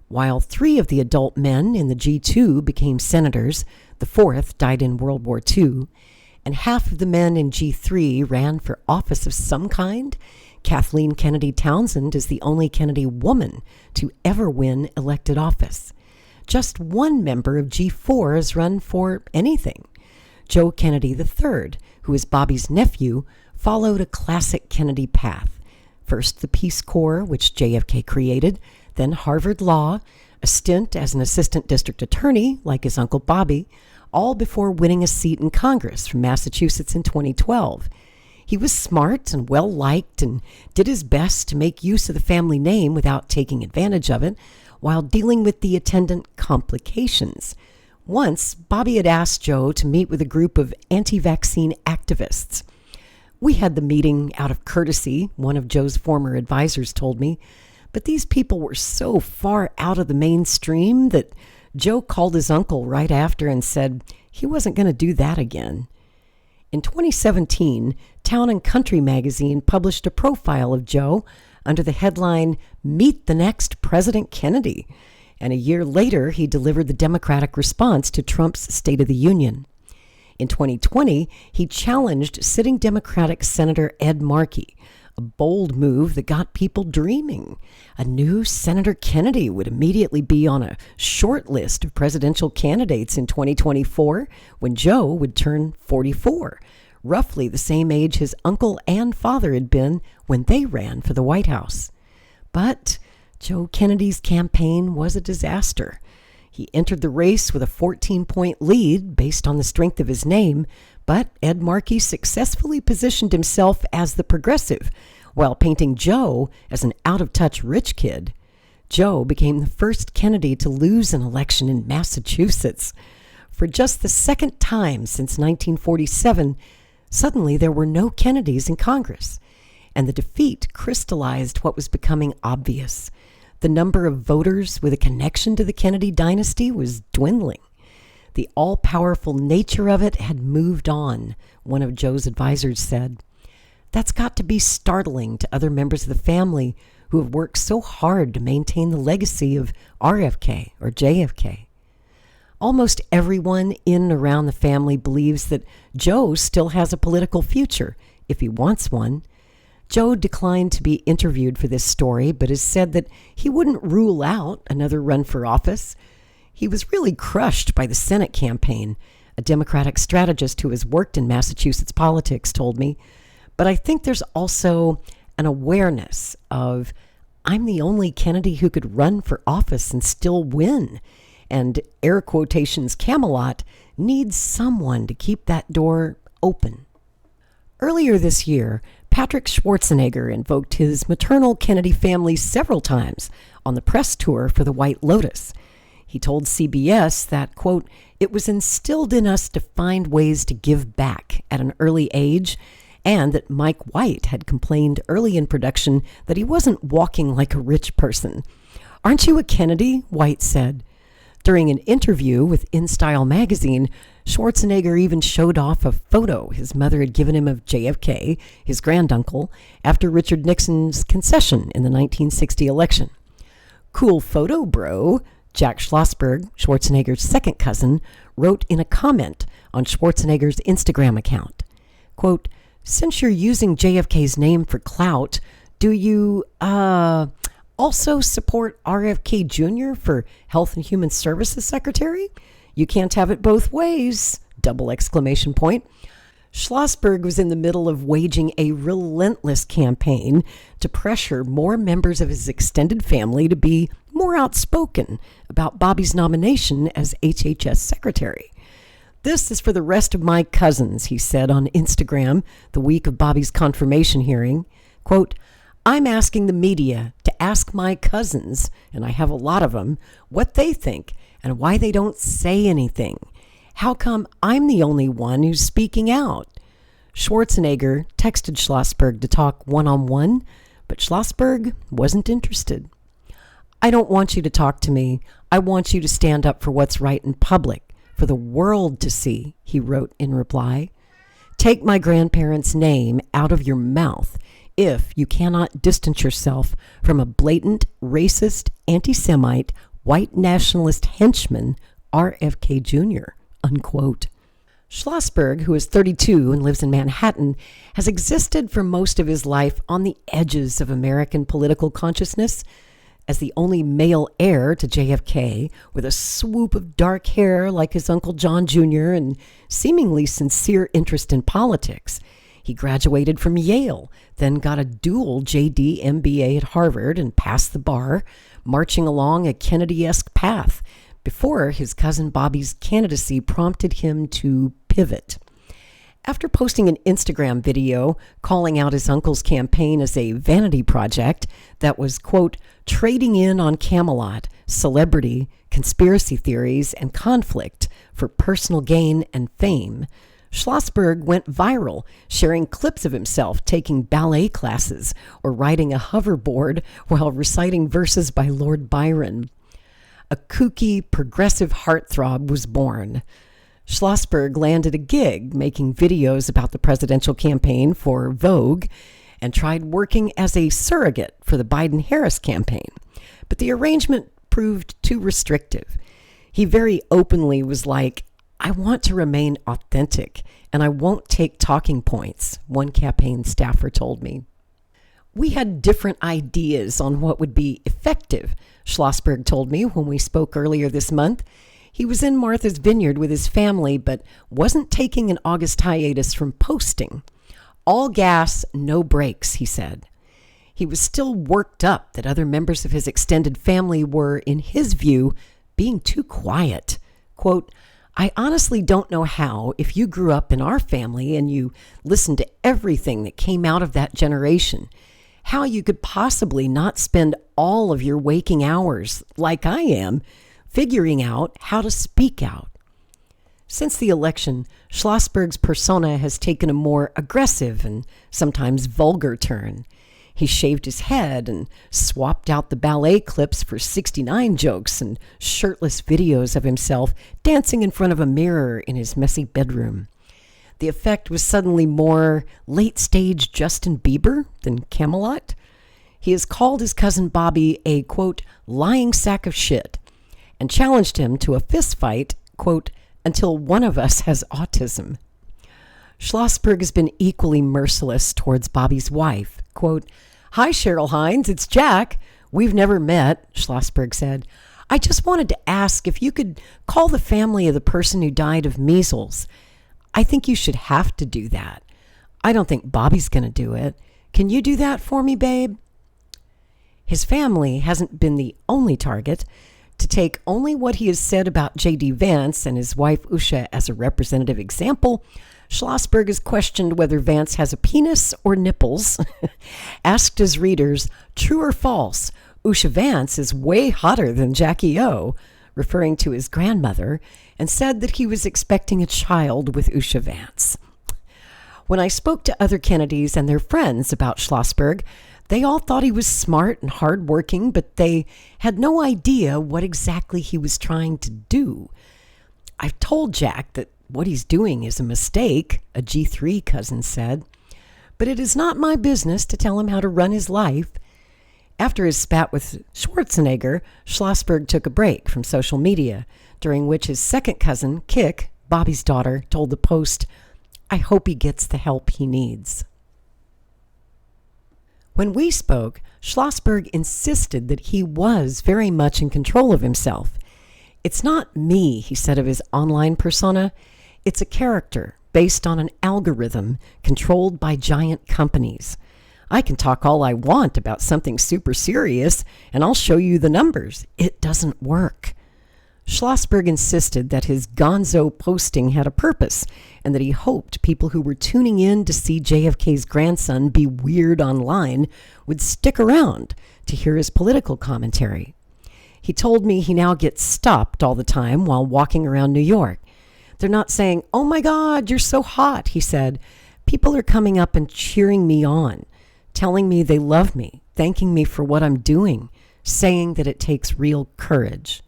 While 3 of the adult men in the G2 became senators, the 4th died in World War II, and half of the men in G3 ran for office of some kind, Kathleen Kennedy Townsend is the only Kennedy woman to ever win elected office. Just 1 member of G4 has run for anything. Joe Kennedy III, who is Bobby's nephew, followed a classic Kennedy path. First the Peace Corps, which JFK created, then Harvard Law, a stint as an assistant district attorney, like his uncle Bobby, all before winning a seat in Congress from Massachusetts in 2012. He was smart and well-liked and did his best to make use of the family name without taking advantage of it, while dealing with the attendant complications. Once, Bobby had asked Joe to meet with a group of anti-vaccine activists. We had the meeting out of courtesy, one of Joe's former advisors told me, but these people were so far out of the mainstream that Joe called his uncle right after and said he wasn't going to do that again. In 2017, Town and Country magazine published a profile of Joe under the headline, "Meet the Next President Kennedy," and a year later he delivered the Democratic response to Trump's State of the Union. In 2020, he challenged sitting Democratic Senator Ed Markey, a bold move that got people dreaming. A new Senator Kennedy would immediately be on a short list of presidential candidates in 2024 when Joe would turn 44, roughly the same age his uncle and father had been when they ran for the White House. But Joe Kennedy's campaign was a disaster. He entered the race with a 14-point lead based on the strength of his name, but Ed Markey successfully positioned himself as the progressive, while painting Joe as an out-of-touch rich kid. Joe became the first Kennedy to lose an election in Massachusetts. For just the second time since 1947, suddenly there were no Kennedys in Congress, and the defeat crystallized what was becoming obvious. The number of voters with a connection to the Kennedy dynasty was dwindling. The all-powerful nature of it had moved on, one of Joe's advisors said. That's got to be startling to other members of the family who have worked so hard to maintain the legacy of RFK or JFK. Almost everyone in and around the family believes that Joe still has a political future, if he wants one. Joe declined to be interviewed for this story, but has said that he wouldn't rule out another run for office. He was really crushed by the Senate campaign, a Democratic strategist who has worked in Massachusetts politics told me. But I think there's also an awareness of, I'm the only Kennedy who could run for office and still win. And air quotations Camelot needs someone to keep that door open. Earlier this year, Patrick Schwarzenegger invoked his maternal Kennedy family several times on the press tour for the White Lotus. He told CBS that, quote, "It was instilled in us to find ways to give back at an early age," and that Mike White had complained early in production that he wasn't walking like a rich person. "Aren't you a Kennedy?" White said. During an interview with InStyle magazine, Schwarzenegger even showed off a photo his mother had given him of JFK, his granduncle, after Richard Nixon's concession in the 1960 election. "Cool photo, bro," Jack Schlossberg, Schwarzenegger's second cousin, wrote in a comment on Schwarzenegger's Instagram account. Quote, "Since you're using JFK's name for clout, do you, also support RFK Jr. for Health and Human Services Secretary? You can't have it both ways!" Double exclamation point. Schlossberg was in the middle of waging a relentless campaign to pressure more members of his extended family to be more outspoken about Bobby's nomination as HHS secretary. "This is for the rest of my cousins," he said on Instagram the week of Bobby's confirmation hearing. Quote, "I'm asking the media to ask my cousins, and I have a lot of them, what they think and why they don't say anything. How come I'm the only one who's speaking out?" Schwarzenegger texted Schlossberg to talk one-on-one, but Schlossberg wasn't interested. "I don't want you to talk to me. I want you to stand up for what's right in public, for the world to see," he wrote in reply. "Take my grandparents' name out of your mouth if you cannot distance yourself from a blatant, racist, anti-Semite, white nationalist henchman, RFK Jr., unquote. Schlossberg, who is 32 and lives in Manhattan, has existed for most of his life on the edges of American political consciousness. As the only male heir to JFK, with a swoop of dark hair like his Uncle John Jr. and seemingly sincere interest in politics, he graduated from Yale, then got a dual JD MBA at Harvard and passed the bar, marching along a Kennedy-esque path before his cousin Bobby's candidacy prompted him to pivot. After posting an Instagram video calling out his uncle's campaign as a vanity project that was, quote, trading in on Camelot, celebrity, conspiracy theories, and conflict for personal gain and fame, Schlossberg went viral, sharing clips of himself taking ballet classes or riding a hoverboard while reciting verses by Lord Byron. A kooky, progressive heartthrob was born. Schlossberg landed a gig making videos about the presidential campaign for Vogue and tried working as a surrogate for the Biden-Harris campaign. But the arrangement proved too restrictive. He very openly was like, "I want to remain authentic, and I won't take talking points," one campaign staffer told me. "We had different ideas on what would be effective," Schlossberg told me when we spoke earlier this month. He was in Martha's Vineyard with his family, but wasn't taking an August hiatus from posting. "All gas, no brakes," he said. He was still worked up that other members of his extended family were, in his view, being too quiet. Quote, "I honestly don't know how, if you grew up in our family and you listened to everything that came out of that generation, how you could possibly not spend all of your waking hours, like I am, figuring out how to speak out." Since the election, Schlossberg's persona has taken a more aggressive and sometimes vulgar turn. He shaved his head and swapped out the ballet clips for 69 jokes and shirtless videos of himself dancing in front of a mirror in his messy bedroom. The effect was suddenly more late-stage Justin Bieber than Camelot. He has called his cousin Bobby a, quote, lying sack of shit, and challenged him to a fist fight, quote, until one of us has autism. Schlossberg has been equally merciless towards Bobby's wife. Quote, "Hi, Cheryl Hines, it's Jack. We've never met," Schlossberg said. "I just wanted to ask if you could call the family of the person who died of measles. I think you should have to do that. I don't think Bobby's going to do it. Can you do that for me, babe?" His family hasn't been the only target. To take only what he has said about J.D. Vance and his wife Usha as a representative example, Schlossberg has questioned whether Vance has a penis or nipples, asked his readers, "True or false, Usha Vance is way hotter than Jackie O," referring to his grandmother, and said that he was expecting a child with Usha Vance. When I spoke to other Kennedys and their friends about Schlossberg, They all thought he was smart and hardworking, but they had no idea what exactly he was trying to do. I've told Jack that what he's doing is a mistake, a G3 cousin said, but it is not my business to tell him how to run his life. After his spat with Schwarzenegger, Schlossberg took a break from social media, during which his second cousin, Kik, Bobby's daughter, told the Post, "I hope he gets the help he needs." When we spoke, Schlossberg insisted that he was very much in control of himself. "It's not me," he said of his online persona. "It's a character based on an algorithm controlled by giant companies. I can talk all I want about something super serious, and I'll show you the numbers. It doesn't work." Schlossberg insisted that his gonzo posting had a purpose and that he hoped people who were tuning in to see JFK's grandson be weird online would stick around to hear his political commentary. He told me he now gets stopped all the time while walking around New York. "They're not saying, 'Oh my God, you're so hot,'" he said. "People are coming up and cheering me on, telling me they love me, thanking me for what I'm doing, saying that it takes real courage."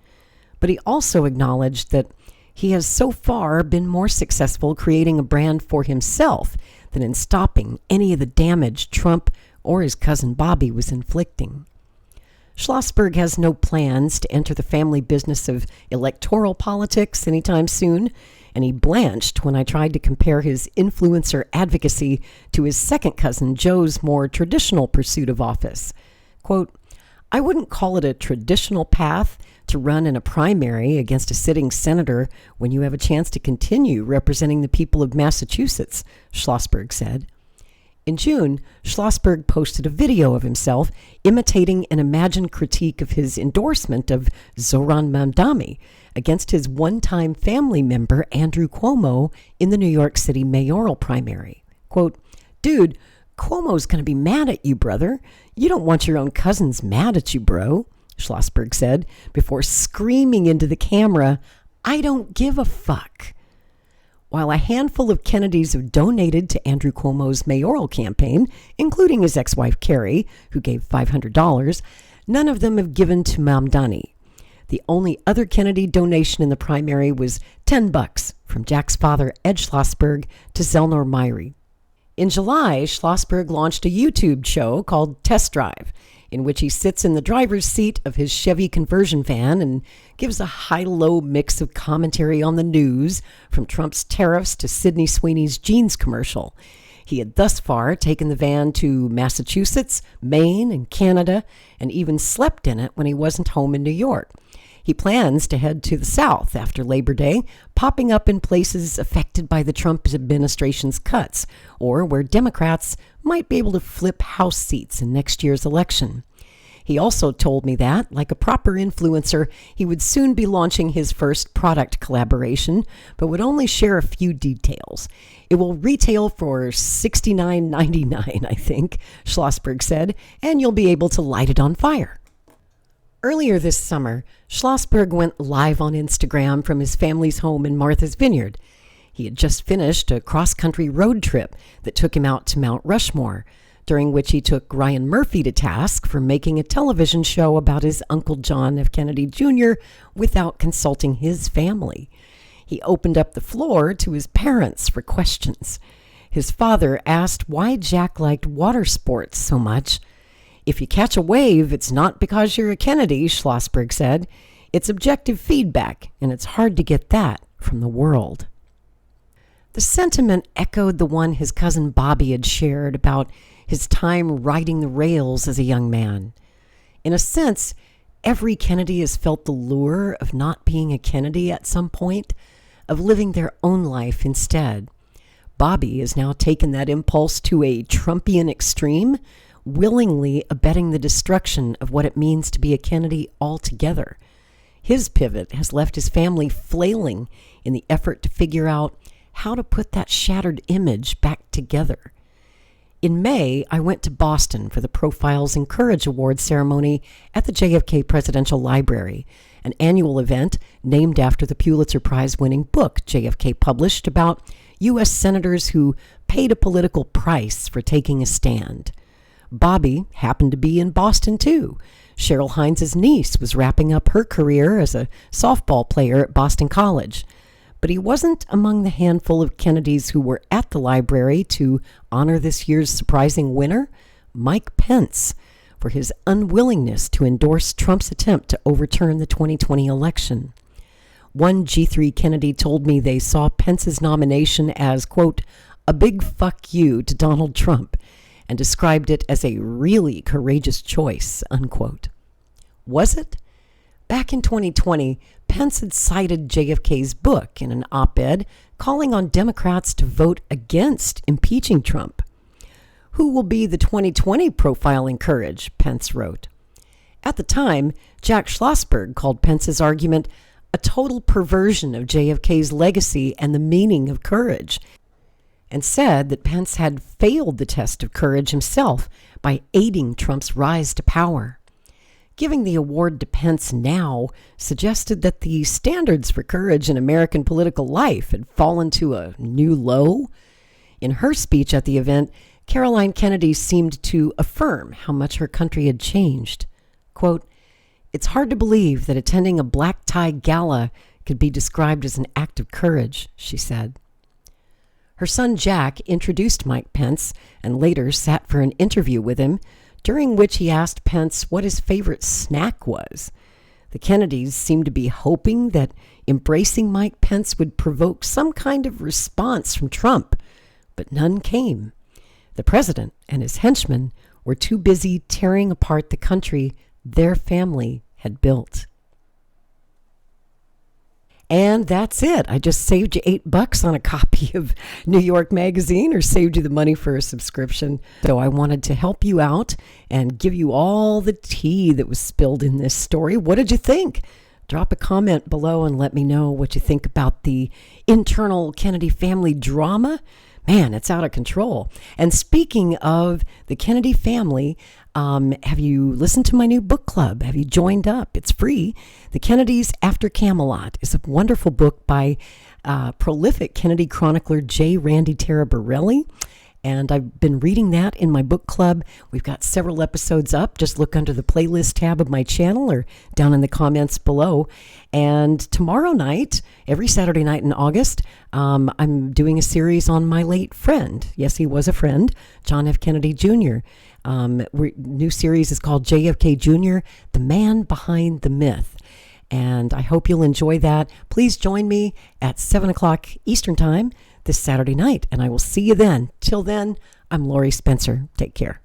But he also acknowledged that he has so far been more successful creating a brand for himself than in stopping any of the damage Trump or his cousin Bobby was inflicting. Schlossberg has no plans to enter the family business of electoral politics anytime soon, and he blanched when I tried to compare his influencer advocacy to his second cousin Joe's more traditional pursuit of office. Quote, "I wouldn't call it a traditional path to run in a primary against a sitting senator when you have a chance to continue representing the people of Massachusetts," Schlossberg said. In June, Schlossberg posted a video of himself imitating an imagined critique of his endorsement of Zohran Mamdani against his one-time family member Andrew Cuomo in the New York City mayoral primary. Quote, "Dude, Cuomo's going to be mad at you, brother. You don't want your own cousins mad at you, bro," Schlossberg said before screaming into the camera, "I don't give a fuck." While a handful of Kennedys have donated to Andrew Cuomo's mayoral campaign, including his ex-wife Carrie, who gave $500, none of them have given to Mamdani. The only other Kennedy donation in the primary was $10 from Jack's father, Ed Schlossberg, to Zelnor Myrie. In July, Schlossberg launched a YouTube show called Test Drive, in which he sits in the driver's seat of his Chevy conversion van and gives a high-low mix of commentary on the news, from Trump's tariffs to Sydney Sweeney's jeans commercial. He had thus far taken the van to Massachusetts, Maine, and Canada, and even slept in it when he wasn't home in New York. He plans to head to the South after Labor Day, popping up in places affected by the Trump administration's cuts, or where Democrats might be able to flip House seats in next year's election. He also told me that, like a proper influencer, he would soon be launching his first product collaboration, but would only share a few details. "It will retail for $69.99, I think," Schlossberg said, "and you'll be able to light it on fire." Earlier this summer, Schlossberg went live on Instagram from his family's home in Martha's Vineyard. He had just finished a cross-country road trip that took him out to Mount Rushmore, during which he took Ryan Murphy to task for making a television show about his Uncle John F. Kennedy Jr. without consulting his family. He opened up the floor to his parents for questions. His father asked why Jack liked water sports so much. "If you catch a wave, it's not because you're a Kennedy," Schlossberg said. "It's objective feedback, and it's hard to get that from the world." The sentiment echoed the one his cousin Bobby had shared about his time riding the rails as a young man. In a sense, every Kennedy has felt the lure of not being a Kennedy at some point, of living their own life instead. Bobby has now taken that impulse to a Trumpian extreme, willingly abetting the destruction of what it means to be a Kennedy altogether. His pivot has left his family flailing in the effort to figure out how to put that shattered image back together. In May, I went to Boston for the Profiles in Courage Award ceremony at the JFK Presidential Library, an annual event named after the Pulitzer Prize-winning book JFK published about U.S. senators who paid a political price for taking a stand. Bobby happened to be in Boston too. Cheryl Hines' niece was wrapping up her career as a softball player at Boston College. But he wasn't among the handful of Kennedys who were at the library to honor this year's surprising winner, Mike Pence, for his unwillingness to endorse Trump's attempt to overturn the 2020 election. One G3 Kennedy told me they saw Pence's nomination as, quote, a big fuck you to Donald Trump, and described it as a really courageous choice, unquote. Was it? Back in 2020, Pence had cited JFK's book in an op-ed calling on Democrats to vote against impeaching Trump. Who will be the 2020 profiling courage, Pence wrote. At the time, Jack Schlossberg called Pence's argument a total perversion of JFK's legacy and the meaning of courage, and said that Pence had failed the test of courage himself by aiding Trump's rise to power. Giving the award to Pence now suggested that the standards for courage in American political life had fallen to a new low. In her speech at the event, Caroline Kennedy seemed to affirm how much her country had changed. Quote, it's hard to believe that attending a black tie gala could be described as an act of courage, she said. Her son Jack introduced Mike Pence and later sat for an interview with him, during which he asked Pence what his favorite snack was. The Kennedys seemed to be hoping that embracing Mike Pence would provoke some kind of response from Trump, but none came. The president and his henchmen were too busy tearing apart the country their family had built. And that's it. I just saved you $8 on a copy of New York Magazine, or saved you the money for a subscription. So I wanted to help you out and give you all the tea that was spilled in this story. What did you think? Drop a comment below and let me know what you think about the internal Kennedy family drama. Man, it's out of control. And speaking of the Kennedy family, have you listened to my new book club? Have you joined up? It's free. The Kennedys After Camelot is a wonderful book by prolific Kennedy chronicler J. Randy Taraborelli. And I've been reading that in my book club. We've got several episodes up. Just look under the playlist tab of my channel or down in the comments below. And tomorrow night, every Saturday night in August, I'm doing a series on my late friend. Yes, he was a friend, John F. Kennedy Jr. New series is called JFK Jr., The Man Behind the Myth. And I hope you'll enjoy that. Please join me at 7 o'clock Eastern Time this Saturday night, and I will see you then. Till then, I'm Lori Spencer. Take care.